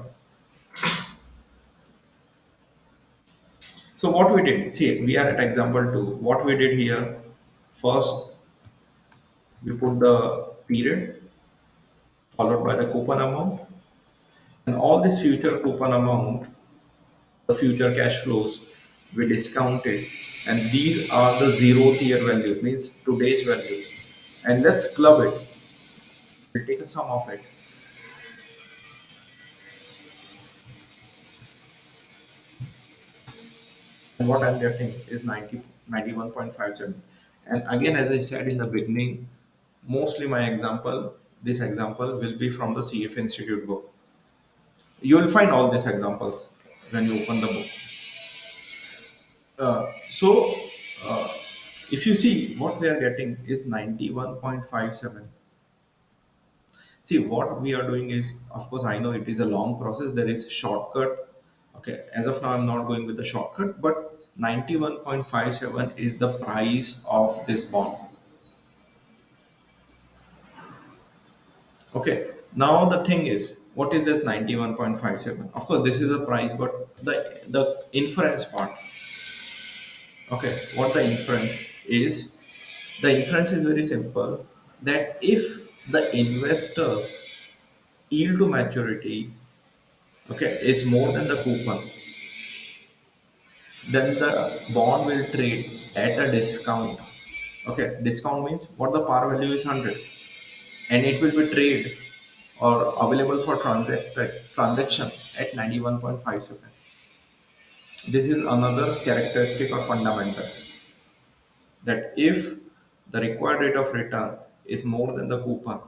So what we did, see, we are at example 2. What we did here, first we put the period followed by the coupon amount, and all this future coupon amount, the future cash flows, we discounted, and these are the zeroth year value, means today's value. And let's club it. We'll take a sum of it. And what I'm getting is 91.57. And again, as I said in the beginning, mostly my example, this example will be from the CFA Institute book. You will find all these examples when you open the book. So, if you see what we are getting is 91.57. See, what we are doing is, of course, I know it is a long process. There is shortcut. Okay, as of now, I'm not going with the shortcut, but 91.57 is the price of this bond. Okay, now the thing is, what is this 91.57? Of course, this is the price, but the inference part. Okay, what the inference is? The inference is very simple, that if the investors yield to maturity, okay, is more than the coupon, then the bond will trade at a discount. Okay, discount means what, the par value is 100, and it will be trade or available for transaction at 91.57. This is another characteristic or fundamental, that if the required rate of return is more than the coupon,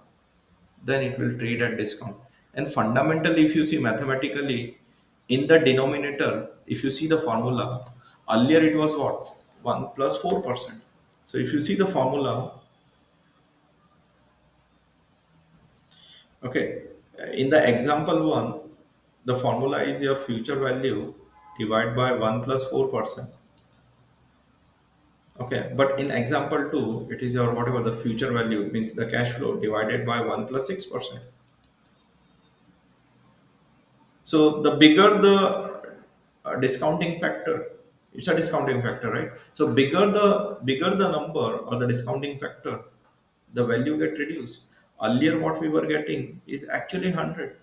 then it will trade at discount. And fundamentally, if you see mathematically, in the denominator, if you see the formula, earlier it was what, 1 plus 4%. So if you see the formula, okay, in the example 1, the formula is your future value divided by 1 plus 4%. Okay, but in example 2, it is your whatever the future value, means the cash flow, divided by 1 plus 6%. So the bigger the discounting factor, it's a discounting factor, right? So bigger the number or the discounting factor, the value get reduced. Earlier, what we were getting is actually 100,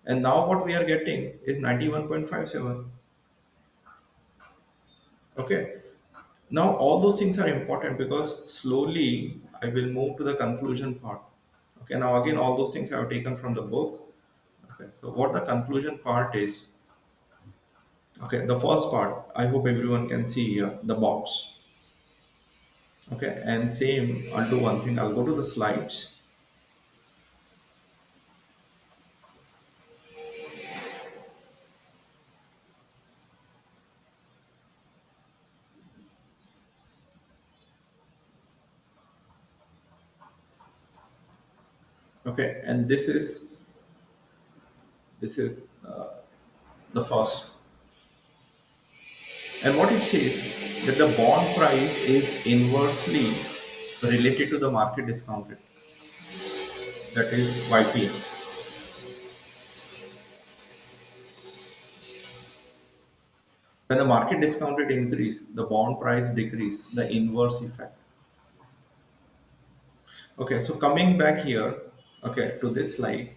and now what we are getting is 91.57. Okay. Now all those things are important because slowly I will move to the conclusion part. Okay. Now again, all those things I have taken from the book. Okay. So what the conclusion part is? Okay, the first part, I hope everyone can see here, the box. Okay, and same, I'll do one thing, I'll go to the slides. Okay, and this is the first. And what it says that the bond price is inversely related to the market discount rate, that is YP. When the market discount rate increase, the bond price decrease, the inverse effect. Okay, so coming back here, okay, to this slide,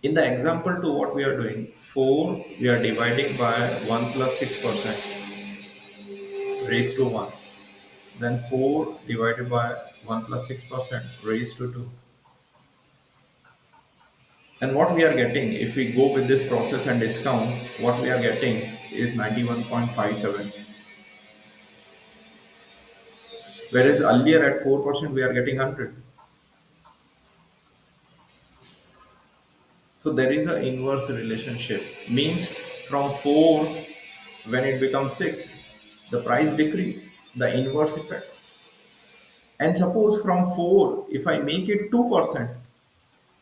in the example to what we are doing, 4 we are dividing by 1 plus 6% raised to 1. Then 4 divided by 1 plus 6% raised to 2. And what we are getting, if we go with this process and discount, what we are getting is 91.57. Whereas earlier at 4% we are getting 100. So there is an inverse relationship. Means from 4, when it becomes 6, the price decrease, the inverse effect. And suppose from 4, if I make it 2%,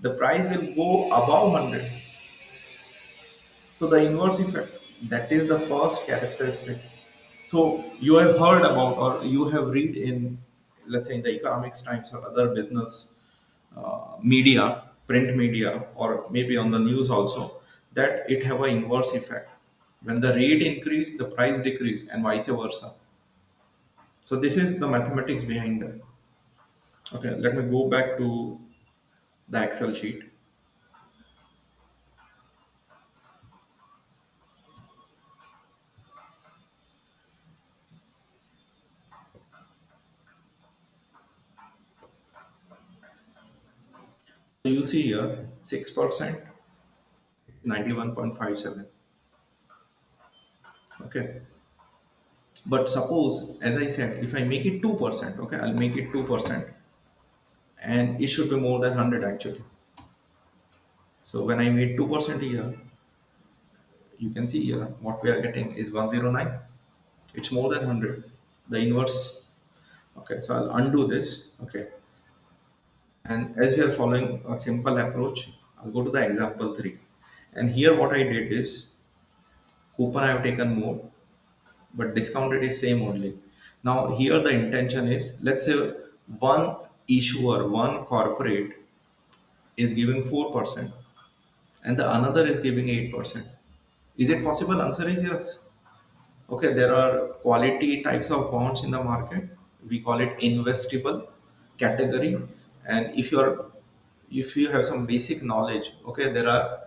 the price will go above 100. So the inverse effect, that is the first characteristic. So you have heard about, or you have read in, let's say in the economics times or other business media, print media, or maybe on the news also, that it have an inverse effect. When the rate increase, the price decrease, and vice versa. So this is the mathematics behind that. Okay, let me go back to the Excel sheet. So you see here 6%, 91.57. Okay. But suppose, as I said, if I make it 2%, okay, I'll make it 2%, and it should be more than 100 actually. So when I made 2% here, you can see here what we are getting is 109. It's more than 100. The inverse. Okay, so I'll undo this. Okay. And as we are following a simple approach, I'll go to the example 3. And here what I did is coupon I have taken more, but discount rate is same only. Now here the intention is, let's say one issuer, one corporate is giving 4% and the another is giving 8%. Is it possible? Answer is yes. Okay, there are quality types of bonds in the market. We call it investable category. And if you have some basic knowledge, okay, there are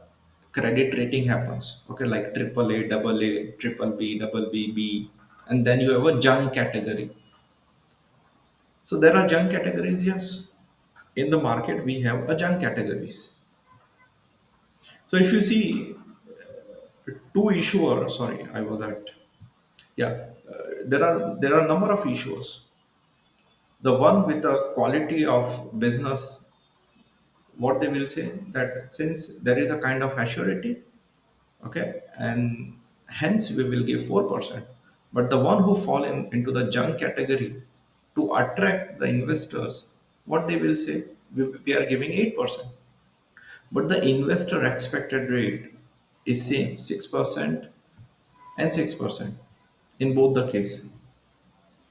credit rating happens. Okay, like triple A, double A, triple B, double B, B, and then you have a junk category. So there are junk categories, yes. In the market, we have a junk categories. So if you see two issuer, sorry, I was at, yeah, there are number of issuers. The one with the quality of business, what they will say that since there is a kind of assurity, okay, and hence we will give 4%. But the one who fall into the junk category, to attract the investors, what they will say, we are giving 8%. But the investor expected rate is same 6% and 6% in both the case.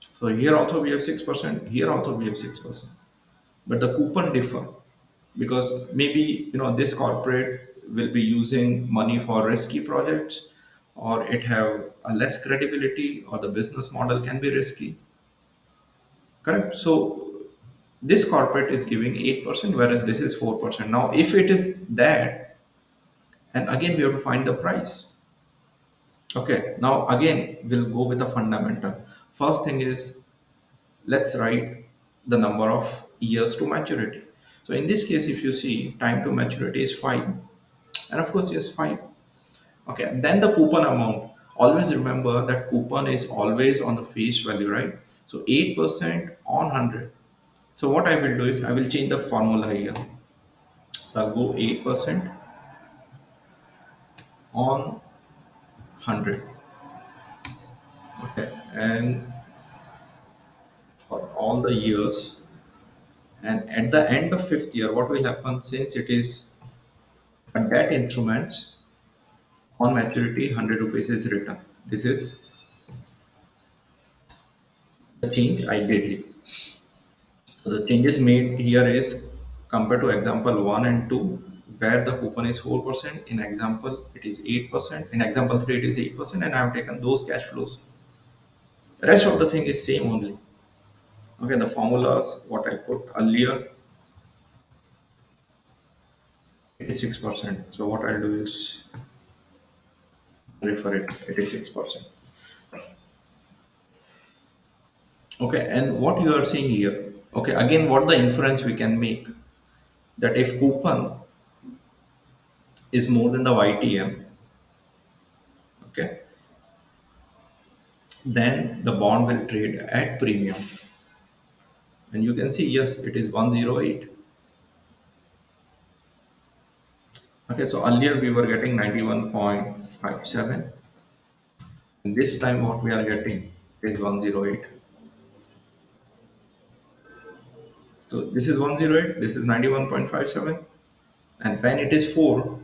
So here also we have 6%, here also we have 6%. But the coupon differ because maybe this corporate will be using money for risky projects, or it have a less credibility, or the business model can be risky. Correct. So this corporate is giving 8%, whereas this is 4%. Now if it is that, and again we have to find the price. Okay, now again we'll go with the fundamental. First thing is, let's write the number of years to maturity. So in this case, if you see, time to maturity is 5, and of course yes, 5. Okay, then the coupon amount, always remember that coupon is always on the face value, right? So 8% on 100. So what I will do is I will change the formula here. So I'll go 8% on 100. Okay, and for all the years, and at the end of fifth year, what will happen, since it is a debt instruments, on maturity 100 rupees is written. This is the change I did here. So the changes made here is compared to example 1 and 2, where the coupon is 4%, in example it is 8%, in example 3 it is 8%, and I have taken those cash flows. Rest of the thing is same only. Okay, the formulas what I put earlier, it is 6%. So what I'll do is refer it, 86%. Okay, and what you are seeing here, okay, again what the inference we can make, that if coupon is more than the YTM, okay, then the bond will trade at premium. And you can see, yes, it is 108. Okay, so earlier we were getting 91.57. And this time what we are getting is 108. So this is 108, this is 91.57. And when it is 4,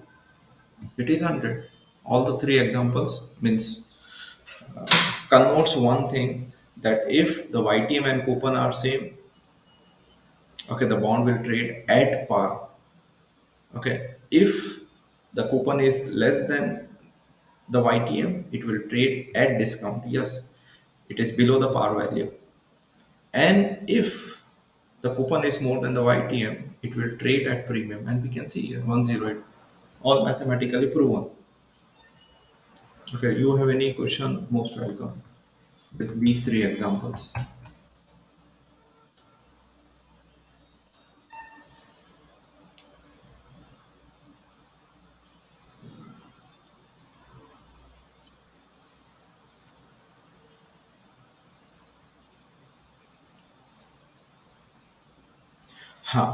it is 100. All the three examples means connotes one thing, that if the YTM and coupon are same, okay, the bond will trade at par. Okay, if the coupon is less than the YTM, it will trade at discount. Yes, it is below the par value. And if the coupon is more than the YTM, it will trade at premium. And we can see here 108, all mathematically proven. Okay, you have any question? Most welcome with these three examples.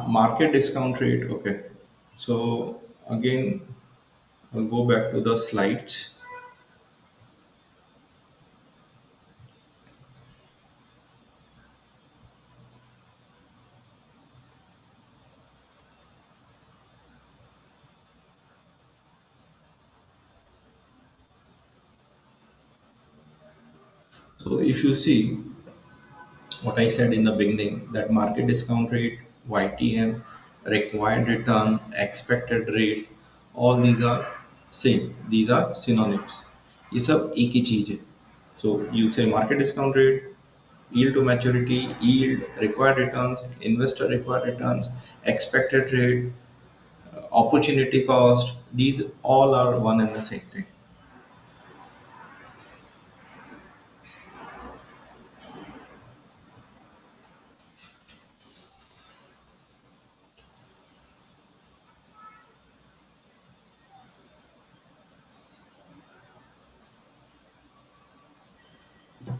Market discount rate. Okay, so again, I'll go back to the slides. So if you see what I said in the beginning, that market discount rate, YTM, required return, expected rate, all these are same. These are synonyms. ये सब एक ही चीज है. So you say market discount rate, yield to maturity, yield, required returns, investor required returns, expected rate, opportunity cost. These all are one and the same thing.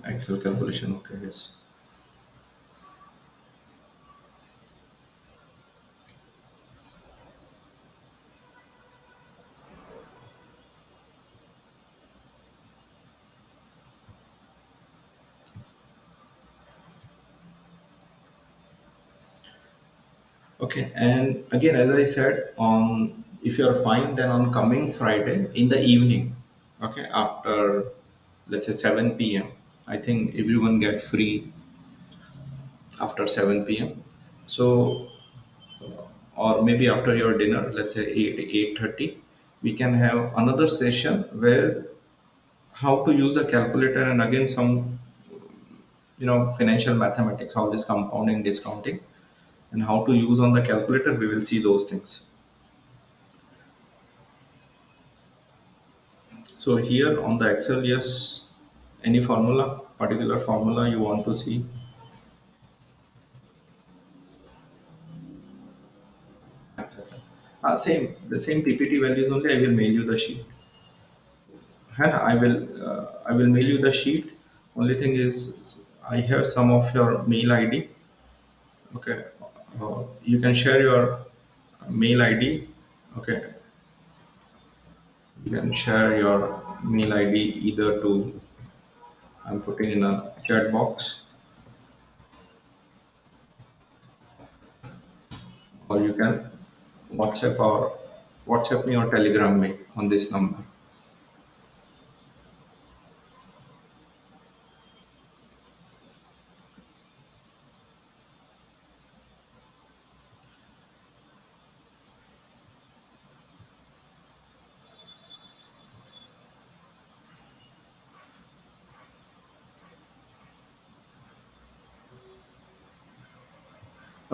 Excel calculation. Okay, yes. Okay, and again, as I said, on if you're fine, then on coming Friday in the evening, okay, after let's say 7 p.m., I think everyone get free after 7 p.m. So, or maybe after your dinner, let's say 8:30, we can have another session where how to use the calculator, and again some financial mathematics, all this compounding, discounting, and how to use on the calculator. We will see those things. So here on the Excel, yes, any formula, particular formula you want to see. Same, the same PPT values only. I will mail you the sheet. And I will mail you the sheet. Only thing is, I have some of your mail ID. Okay, you can share your mail ID. Okay, you can share your mail ID either to, I'm putting in a chat box, or you can WhatsApp or WhatsApp me or Telegram me on this number.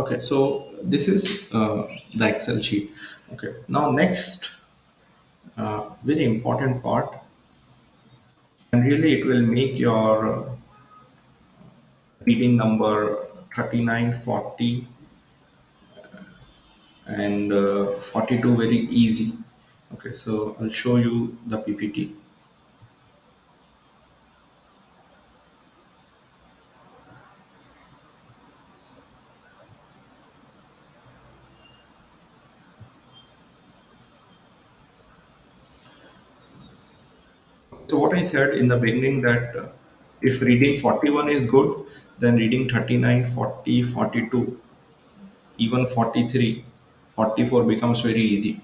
Okay, so this is the Excel sheet. Okay, now next, very important part, and really it will make your reading number 39, 40, and 42 very easy. Okay, so I'll show you the PPT. So what I said in the beginning that if reading 41 is good, then reading 39, 40, 42, even 43, 44 becomes very easy.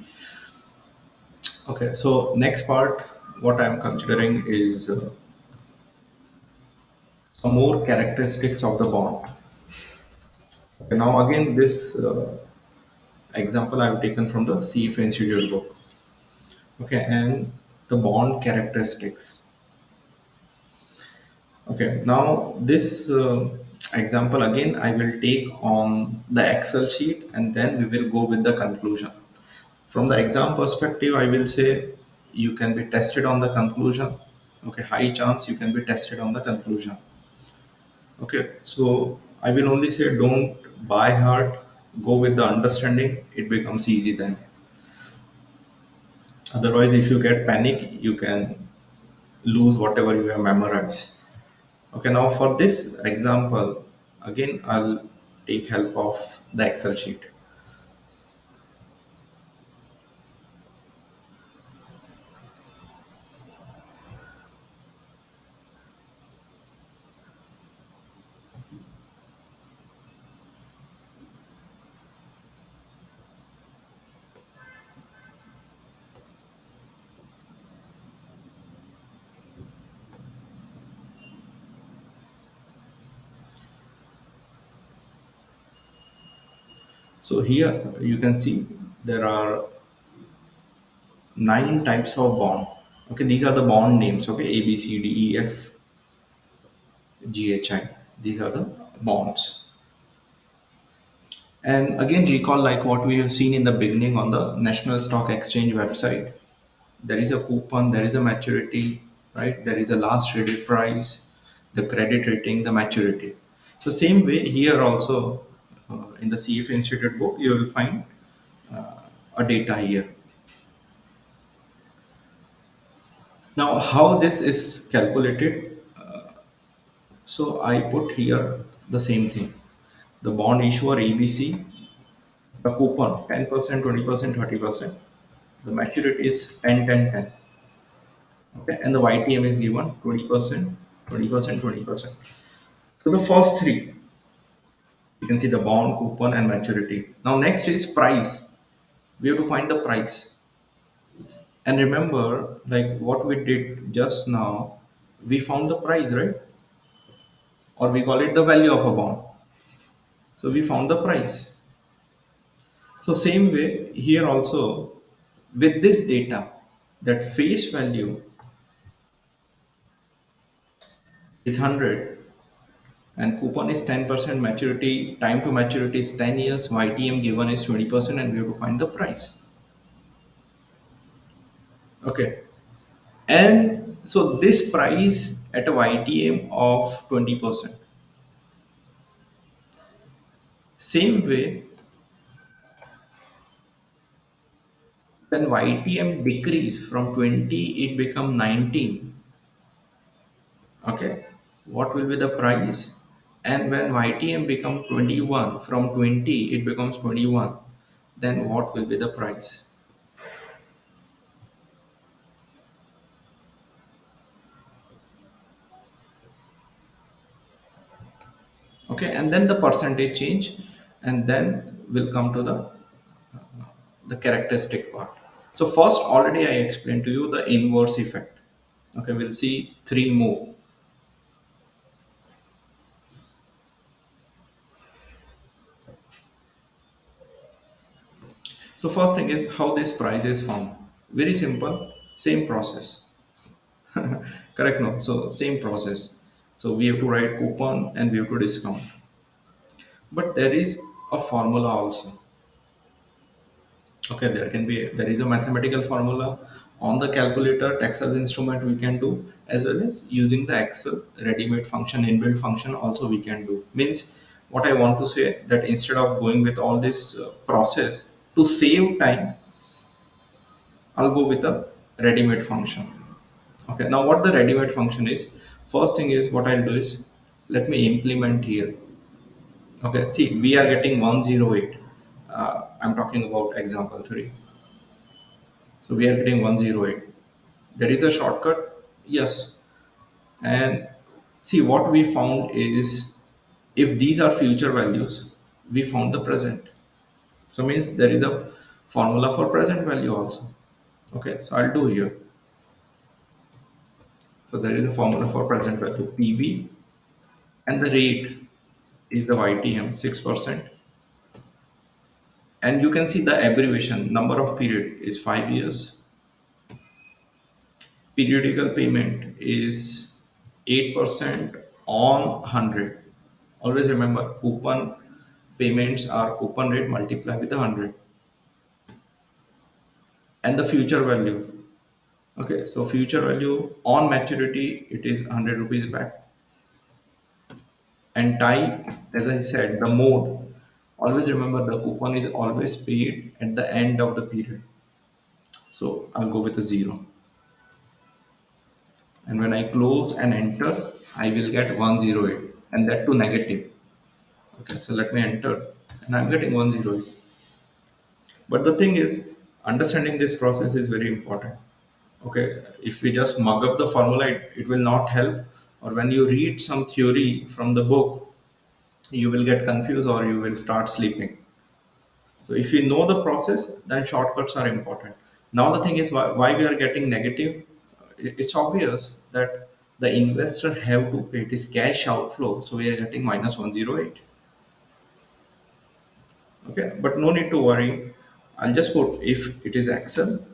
Okay, so next part, what I'm considering is some more characteristics of the bond. Okay, now again, this example I've taken from the CFA Institute book. Okay, and the bond characteristics. Okay, now this example again I will take on the Excel sheet and then we will go with the conclusion. From the exam perspective, I will say you can be tested on the conclusion. Okay, high chance you can be tested on the conclusion. Okay, so I will only say don't buy hard, go with the understanding, it becomes easy then. Otherwise, if you get panic, you can lose whatever you have memorized. Okay, now for this example, again, I'll take help of the Excel sheet. So here you can see there are 9 types of bond. Okay, these are the bond names. Okay, A, B, C, D, E, F, G, H, I. These are the bonds. And again, recall like what we have seen in the beginning on the National Stock Exchange website. There is a coupon, there is a maturity, right? There is a last traded price, the credit rating, the maturity. So same way here also in the CFA Institute book, you will find a data here. Now, how this is calculated? So I put here the same thing. The bond issuer ABC, the coupon 10%, 20%, 30%. The maturity is 10, 10, 10. Okay, and the YTM is given 20%, 20%, 20%. So the first three, you can see the bond, coupon, and maturity. Now next is price. We have to find the price. And remember, like what we did just now, we found the price, right? Or we call it the value of a bond. So we found the price. So same way here also with this data, that face value is 100 and coupon is 10%, maturity time to maturity is 10 years, YTM given is 20%, and we have to find the price. Okay, and so this price at a YTM of 20%. Same way, when YTM decrease from 20, it become 19. Okay, what will be the price? And when YTM become 21, from 20 it becomes 21, then what will be the price? Okay, and then the percentage change, and then we'll come to the characteristic part. So first, already I explained to you the inverse effect. Okay, we'll see three more. So first thing is how this price is found. Very simple, same process. Correct? No, so same process. So we have to write coupon and we have to discount. But there is a formula also. Okay, there is a mathematical formula on the calculator, Texas instrument we can do, as well as using the Excel ready-made function, inbuilt function also we can do. Means what I want to say that instead of going with all this process to save time, I'll go with a ready-made function. Okay, now what the ready-made function is? First thing is what I'll do is let me implement here. Okay, see we are getting 108. I'm talking about example 3. So we are getting 108. There is a shortcut, yes. And see what we found is if these are future values, we found the present. So means there is a formula for present value also. Okay, so I'll do here. So there is a formula for present value PV and the rate is the YTM 6%. And you can see the abbreviation number of period is 5 years. Periodical payment is 8% on 100. Always remember coupon payments are coupon rate multiplied with 100. And the future value. Okay, so future value on maturity it is 100 rupees back. And type, as I said, the mode. Always remember the coupon is always paid at the end of the period. So I'll go with a 0. And when I close and enter, I will get 108 and that to negative. Okay, so let me enter and I'm getting 108. But the thing is, understanding this process is very important. Okay, if we just mug up the formula, it will not help. Or when you read some theory from the book, you will get confused or you will start sleeping. So if you know the process, then shortcuts are important. Now the thing is why we are getting negative. It's obvious that the investor have to pay. It is cash outflow, so we are getting minus 108. Okay, but no need to worry. I'll just put if it is Excel,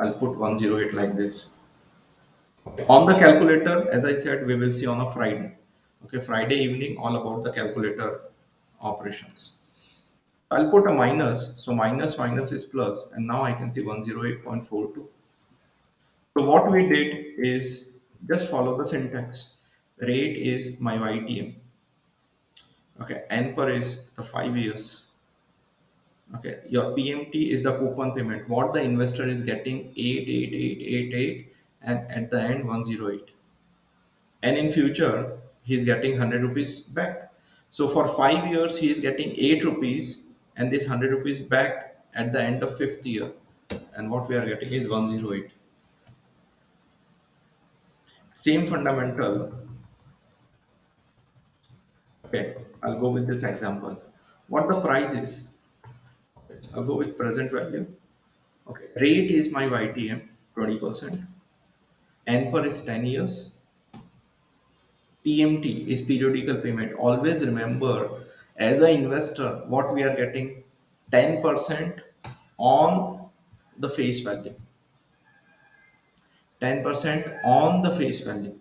I'll put 108 like this. On the calculator, as I said, we will see on a Friday. Okay, Friday evening, all about the calculator operations. I'll put a minus, so minus minus is plus, and now I can see 108.42. So what we did is just follow the syntax. Rate is my YTM. Okay, N per is the 5 years. Okay, your PMT is the coupon payment. What the investor is getting 88888, and at the end 108. And in future he is getting 100 rupees back. So for 5 years he is getting 8 rupees and this 100 rupees back at the end of fifth year. And what we are getting is 108. Same fundamental. Okay, I'll go with this example. What the price is? I'll go with present value. Okay, rate is my YTM 20%. N per is 10 years. PMT is periodical payment. Always remember, as an investor, what we are getting 10% on the face value. 10% on the face value.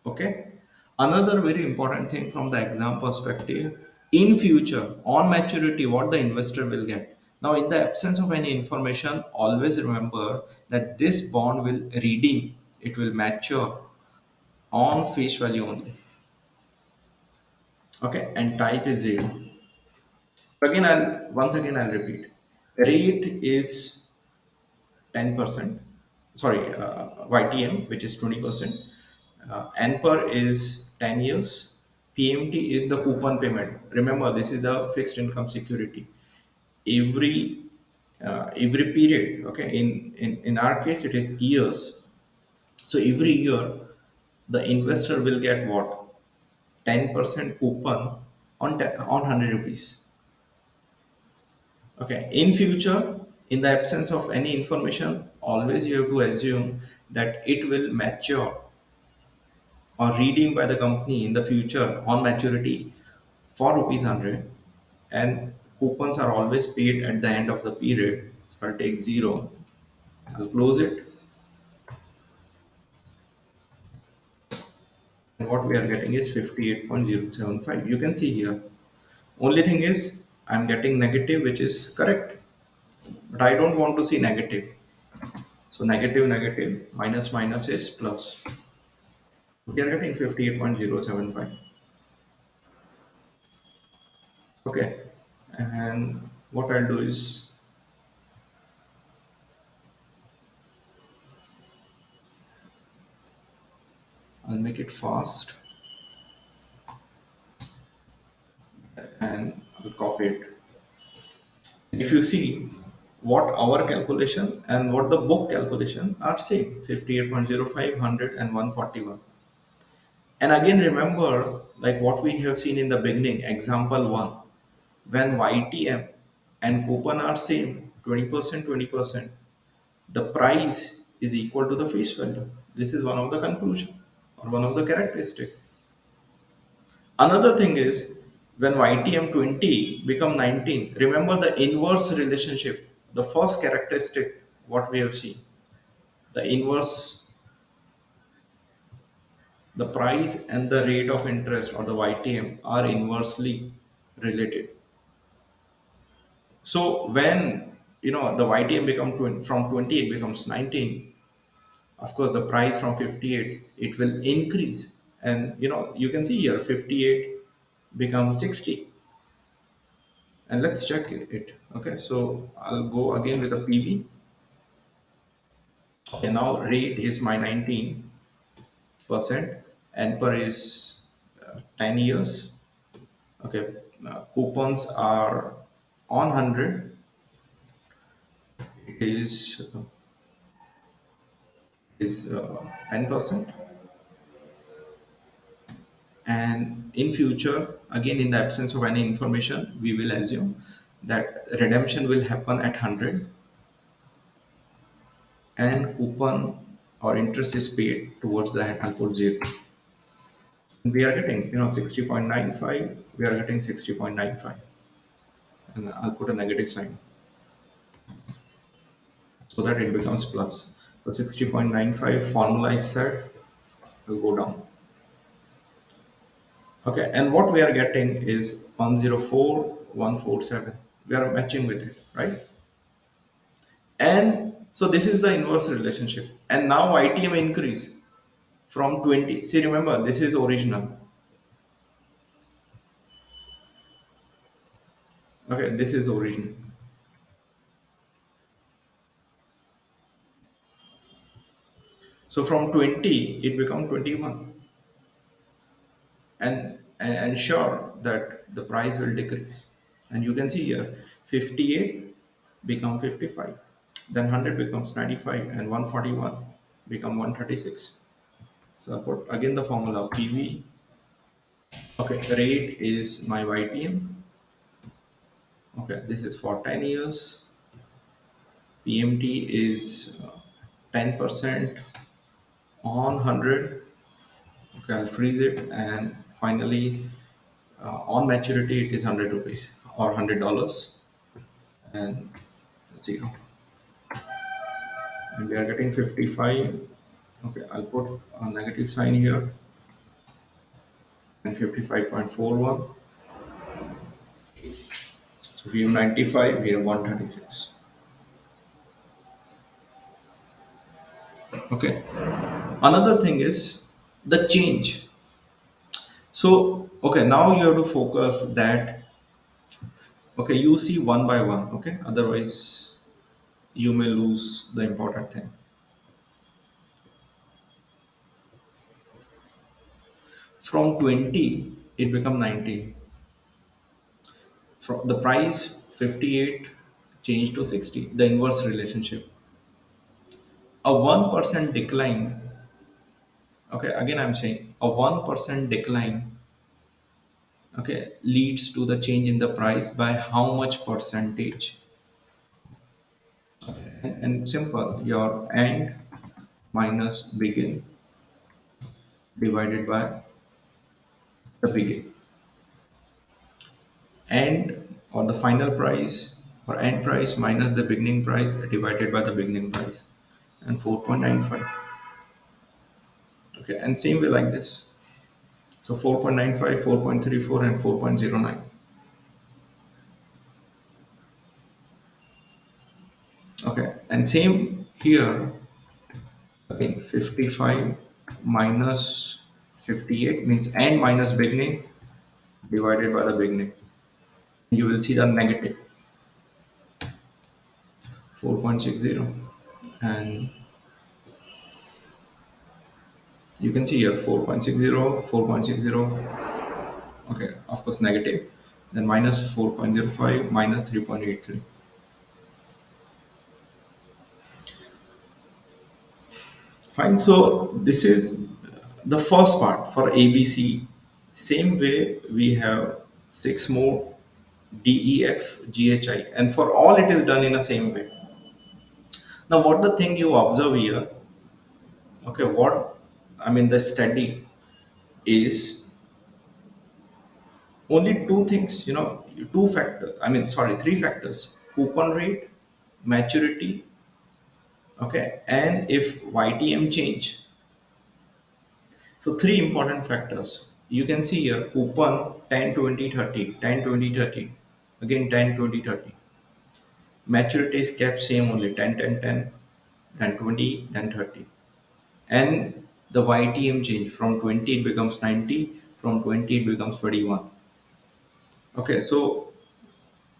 Okay. Another very important thing from the exam perspective, in future, on maturity, what the investor will get. Now, in the absence of any information, always remember that this bond will redeem, it will mature on face value only. Okay, and type is 0. Again, I'll repeat. Rate is 10%. Sorry, YTM, which is 20%. NPER is 10 years. PMT is the coupon payment. Remember, this is the fixed income security. Every every period, okay. In our case, it is years. So every year, the investor will get what 10% coupon on 100 rupees. Okay, in future, in the absence of any information, always you have to assume that it will mature or redeemed by the company in the future on maturity for rupees 100, and coupons are always paid at the end of the period. So I'll take 0, I'll close it, and what we are getting is 58.075. You can see here. Only thing is I'm getting negative, which is correct, but I don't want to see negative. So negative, negative, minus, minus is plus. We are getting 58.075. Okay. And what I'll do is I'll make it fast and I'll copy it. If you see what our calculation and what the book calculation are same, 58.05, 100 and 141. And again, remember, like what we have seen in the beginning, example one, when YTM and coupon are same, 20%, 20%, the price is equal to the face value. This is one of the conclusion or one of the characteristic. Another thing is when YTM 20 become 19, remember the inverse relationship, the first characteristic what we have seen, the inverse, the price and the rate of interest or the YTM are inversely related. So when the YTM become 20, from 20 it becomes 19, of course the price from 58 it will increase, and you can see here 58 becomes 60. And let's check it. Okay, so I'll go again with a PV. Okay, now rate is my 19%, and per is 10 years. Okay, coupons are on 100 is 10%. And in future, again in the absence of any information, we will assume that redemption will happen at 100 and coupon or interest is paid towards that. I'll put 0. We are getting 60.95, we are getting 60.95, and I'll put a negative sign so that it becomes plus. So 60.95 formula is set, will go down. Okay, and what we are getting is 104,147. We are matching with it, right? And so this is the inverse relationship, and now ITM increase from 20. See, remember, this is original. Okay, this is original. So from 20 it become 21, and ensure that the price will decrease. And you can see here 58 become 55, then 100 becomes 95, and 141 become 136. So I put again the formula PV. Okay, rate is my YTM. Okay, this is for 10 years. PMT is 10% on 100. Okay, I'll freeze it, and finally on maturity it is 100 rupees or $100 and 0, and we are getting 55. Okay, I'll put a negative sign here, and 55.41. So we have 95, we have 136. Okay, another thing is the change. So okay, now you have to focus that. Okay, you see one by one. Okay, otherwise you may lose the important thing. From 20 it become 19. From the price 58 changed to 60, the inverse relationship. A 1% decline, okay, again I'm saying a 1% decline, okay, leads to the change in the price by how much percentage? And simple, your end minus begin divided by the begin. End or the final price or end price minus the beginning price divided by the beginning price, and 4.95. Okay, and same way like this. So 4.95, 4.34, and 4.09. And same here, again 55 minus 58 means end minus beginning divided by the beginning. You will see the negative 4.60, and you can see here 4.60, 4.60. Okay, of course negative, then minus 4.05, minus 3.83. Fine. So this is the first part for ABC. Same way we have six more D, E, F, G, H, I, and for all it is done in the same way. Now, what the thing you observe here? Okay, what I mean the study is only two things. Two factors. I mean, sorry, three factors: coupon rate, maturity, okay, and if YTM change. So three important factors. You can see here coupon 10, 20, 30, 10, 20, 30. Again 10, 20, 30. Maturity is kept same only 10, 10, 10, then 20, then 30. And the YTM change from 20 it becomes 90, from 20 it becomes 21. Okay, so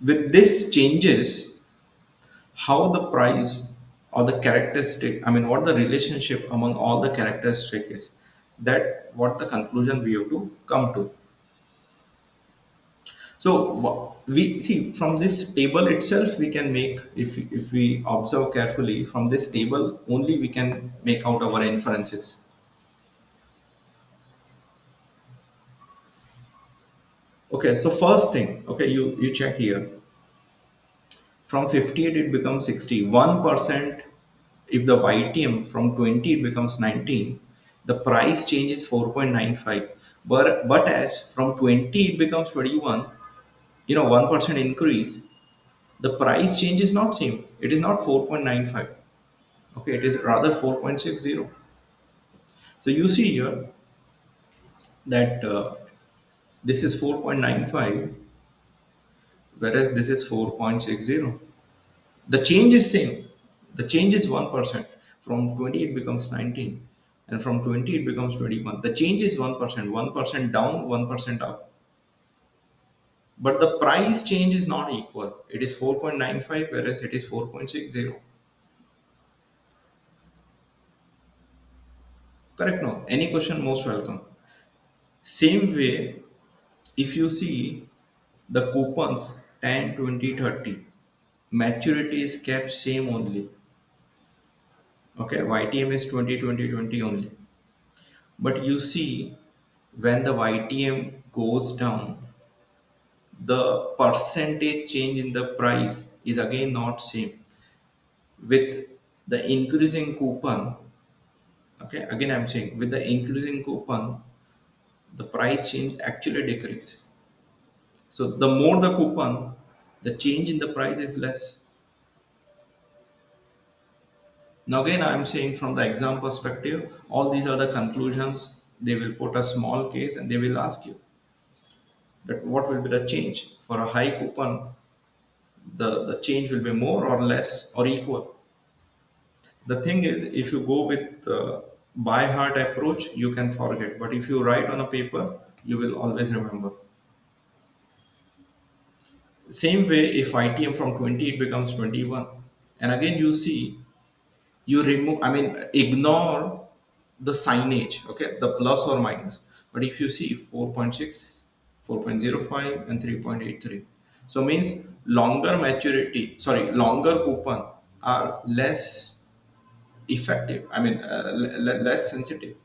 with this changes, how the price or the characteristic, I mean, what the relationship among all the characteristic is, that what the conclusion we have to come to. So we see from this table itself, we can make, if we observe carefully, from this table only we can make out our inferences. Okay, so first thing, okay, you check here. From 58 it becomes 60. 1%, if the YTM from 20 it becomes 19, the price change is 4.95. But as from 20 it becomes 21, 1% increase, the price change is not same. It is not 4.95. Okay, it is rather 4.60. So you see here that this is 4.95, whereas this is 4.60. The change is same. The change is 1%. From 20 it becomes 19, and from 20 it becomes 21. The change is 1%. 1% down, 1% up. But the price change is not equal. It is 4.95, whereas it is 4.60. Correct? No? Any question? Most welcome. Same way, if you see the coupons 10, 20, 30, maturity is kept same only. Okay, YTM is 20, 20, 20 only. But you see, when the YTM goes down, the percentage change in the price is again not same. With the increasing coupon, okay, again I'm saying with the increasing coupon, the price change actually decrease. So the more the coupon, the change in the price is less. Now again I'm saying from the exam perspective, all these are the conclusions. They will put a small case and they will ask you that what will be the change for a high coupon. The change will be more or less or equal. The thing is, if you go with by heart approach, you can forget, but if you write on a paper, you will always remember. Same way, if ITM from 20 it becomes 21, and again you see, you remove, I mean ignore the signage, okay, the plus or minus. But if you see 4.6, 4.05, and 3.83, so means longer maturity, sorry, longer coupon are less effective, I mean less sensitive.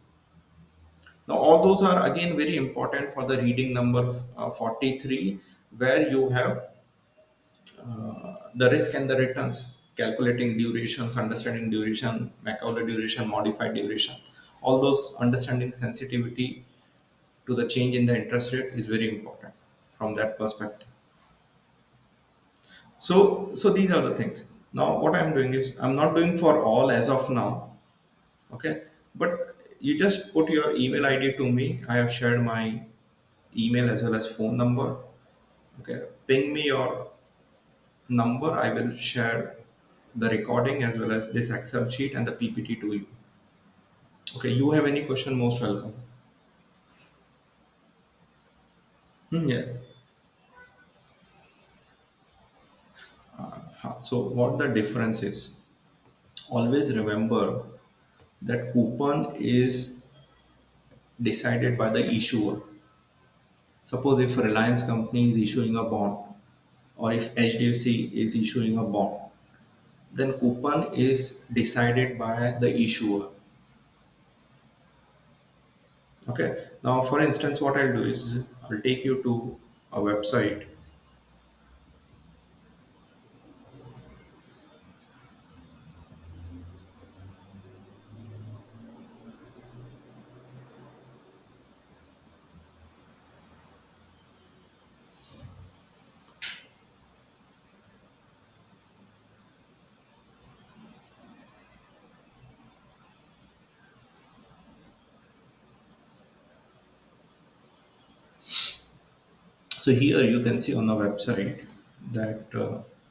Now all those are again very important for the reading number 43, where you have the risk and the returns, calculating durations, understanding duration, Macaulay duration, modified duration. All those understanding sensitivity to the change in the interest rate is very important from that perspective. So these are the things. Now what I'm doing is I'm not doing for all as of now, okay? But you just put your email ID to me. I have shared my email as well as phone number. Okay, ping me your number. I will share. the recording as well as this Excel sheet and the PPT to you. Okay, you have any question? Most welcome. Yeah. So what the difference is? Always remember that coupon is decided by the issuer. Suppose if Reliance company is issuing a bond, or if HDFC is issuing a bond, then coupon is decided by the issuer. Okay. Now, for instance, what I'll do is I'll take you to a website. So here you can see on the website that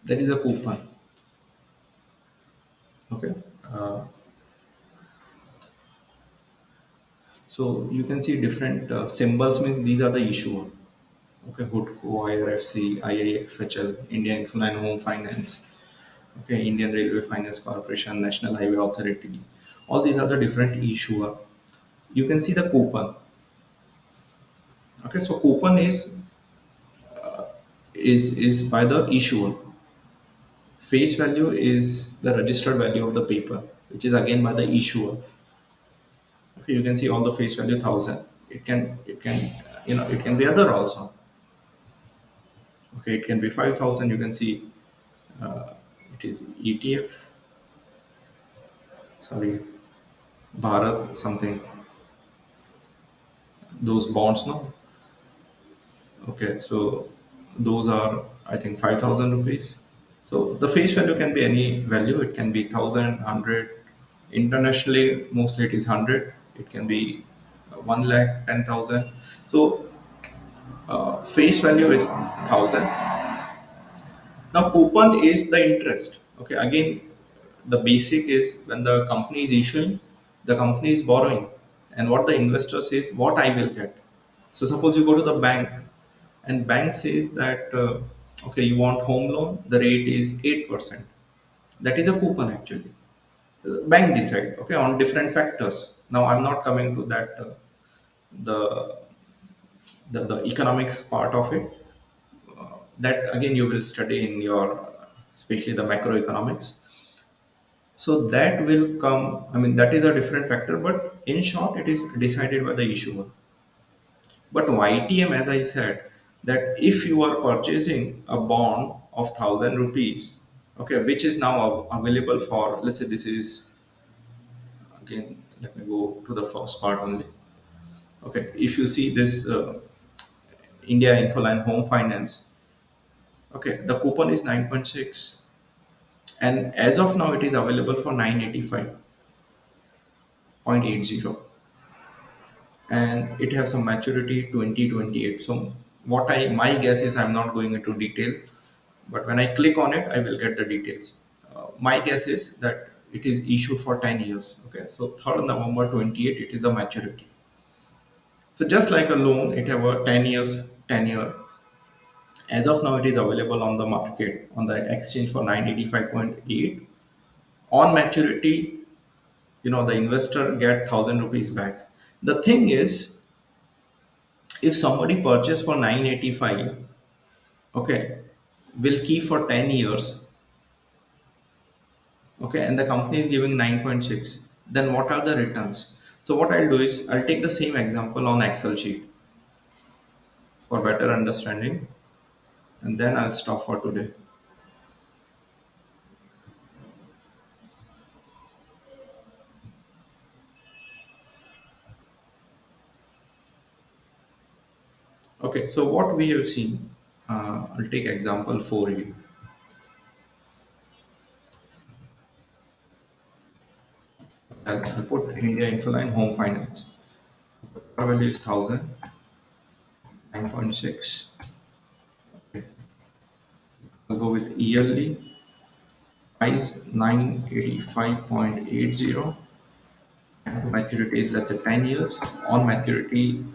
there is a coupon. Okay. Uh, so you can see different symbols means these are the issuer. Okay, HUDCO, IRFC, IIFHL, Indian Info and Home Finance. Okay, Indian Railway Finance Corporation, National Highway Authority. All these are the different issuer. You can see the coupon. Okay, so coupon is by the issuer. Face value is the registered value of the paper, which is again by the issuer. Okay, you can see all the face value 1,000. It can be other also. Okay, it can be 5,000. You can see it is ETF. Sorry, Bharat something. Those bonds, no. Okay, so those are I think 5,000 rupees. So the face value can be any value. It can be 1,000, 100. Internationally, mostly it is 100. It can be 1 lakh, 10,000. So face value is 1,000. Now coupon is the interest. Okay, again, the basic is when the company is issuing, the company is borrowing, and what the investor says, what I will get. So suppose you go to the bank, and bank says that okay, you want home loan, the rate is 8%. That is a coupon actually. Bank decide, okay, on different factors. Now I'm not coming to that the the economics part of it. That again you will study in your, especially the macroeconomics. So that will come. I mean that is a different factor, but in short, it is decided by the issuer. But YTM, as I said, that if you are purchasing a bond of 1,000 rupees, okay, which is now available for, let's say this is, again, let me go to the first part only. Okay, if you see this India Infoline Home Finance, okay, the coupon is 9.6, and as of now it is available for 985.80, and it has some maturity 2028. So what I my guess is, I'm not going into detail, but when I click on it I will get the details. My guess is that it is issued for 10 years. Okay, so 3rd November 28 it is the maturity. So just like a loan, it have a 10 years tenure. As of now, it is available on the market on the exchange for 985.8. On maturity, the investor get 1,000 rupees back. The thing is, if somebody purchase for 985, okay, will keep for 10 years, okay, and the company is giving 9.6, then what are the returns? So what I'll do is I'll take the same example on Excel sheet for better understanding, and then I'll stop for today. Okay, so what we have seen, I'll take example 4 here. I'll put India Infoline Home Finance. Our value is 1,000, 9.6. Okay. I'll go with yearly, Price 985.80. And maturity is let's say 10 years. On maturity,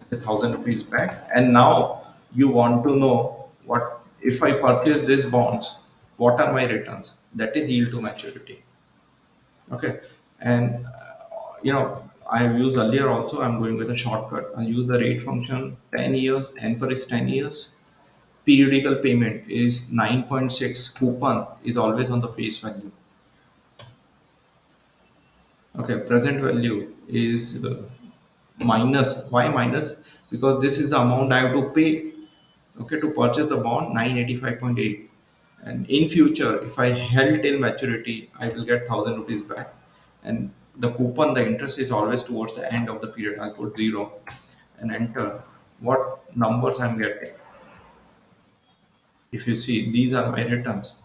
1,000 rupees back. And now you want to know what if I purchase these bonds, what are my returns? That is yield to maturity. Okay. And I have used earlier also. I'm going with a shortcut. I'll use the rate function 10 years, N per is 10 years. Periodical payment is 9.6. Coupon is always on the face value. Okay, present value is minus. Why minus? Because this is the amount I have to pay. Okay, to purchase the bond 985.8. And in future, if I held till maturity, I will get 1,000 rupees back. And the coupon, the interest is always towards the end of the period. I'll put zero and enter what numbers I'm getting. If you see, these are my returns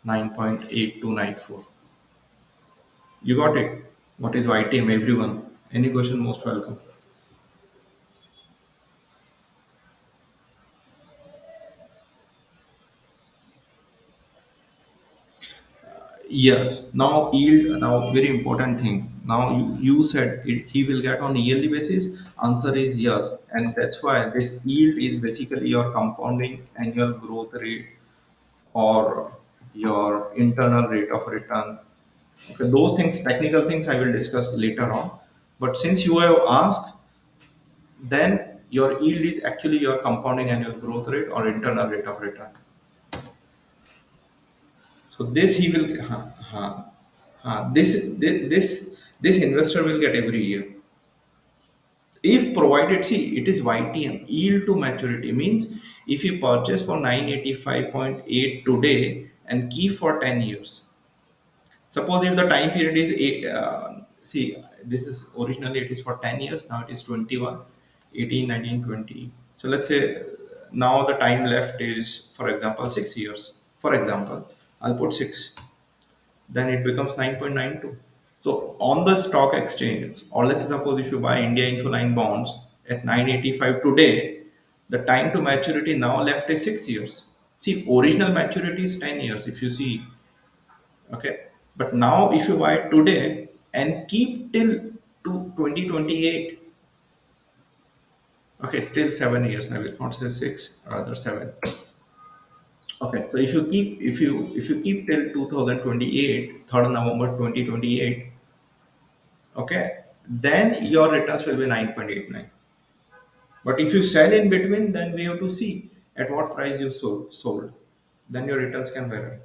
9.8294. You got it? What is YTM, everyone? Any question, most welcome. Yes. Now yield. Now very important thing. Now you said he will get on yearly basis. Answer is yes, and that's why this yield is basically your compounding annual growth rate or your internal rate of return. Okay, those things, technical things, I will discuss later on. But since you have asked, then your yield is actually your compounding annual growth rate or internal rate of return. So this he will, this investor will get every year. If provided, see, it is YTM, yield to maturity means if you purchase for 985.8 today and keep for 10 years. Suppose if the time period is eight, see, this is originally it is for 10 years, now it is 21, 18, 19, 20. So let's say now the time left is, for example, 6 years. For example, I'll put six, then it becomes 9.92. So on the stock exchange, or let's suppose if you buy India Infoline bonds at 985 today, the time to maturity now left is 6 years. See, original maturity is 10 years if you see, okay. But now if you buy it today and keep till to 2028, okay, still 7 years. I will not say six, rather seven. Okay, so if you keep till 2028, 3rd November 2028, okay, then your returns will be 9.89. But if you sell in between, then we have to see at what price you sold. Then your returns can vary.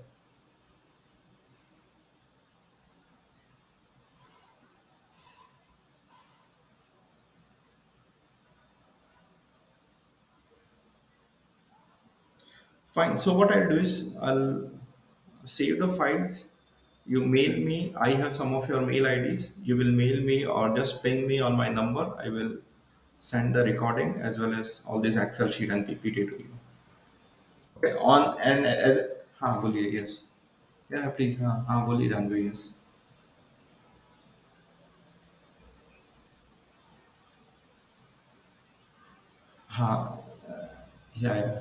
Fine. So what I'll do is I'll save the files. You mail me. I have some of your mail IDs. You will mail me or just ping me on my number. I will send the recording as well as all this Excel sheet and PPT to you. Okay. On and as हाँ बोलिए, yes. Yeah, please, हाँ बोलिए Janvi, yes. हाँ, yeah, yeah.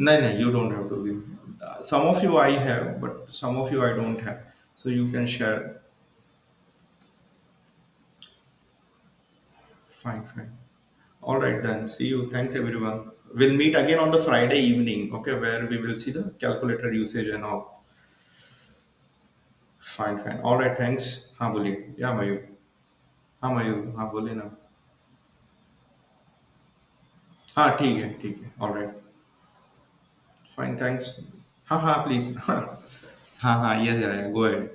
No, no, you don't have to give. Some of you I have, but some of you I don't have. So you can share. Fine, fine. All right then. See you. Thanks everyone. We'll meet again on the Friday evening. Okay, where we will see the calculator usage and all. Fine, fine. All right. Thanks. हाँ बोलिए. Yeah, मयूर. हाँ मयूर. हाँ बोलिए ना. हाँ ठीक है, ठीक है. All right. Fine. Thanks. हाँ हाँ please. हाँ हाँ. Yes, yeah, yeah. Go ahead.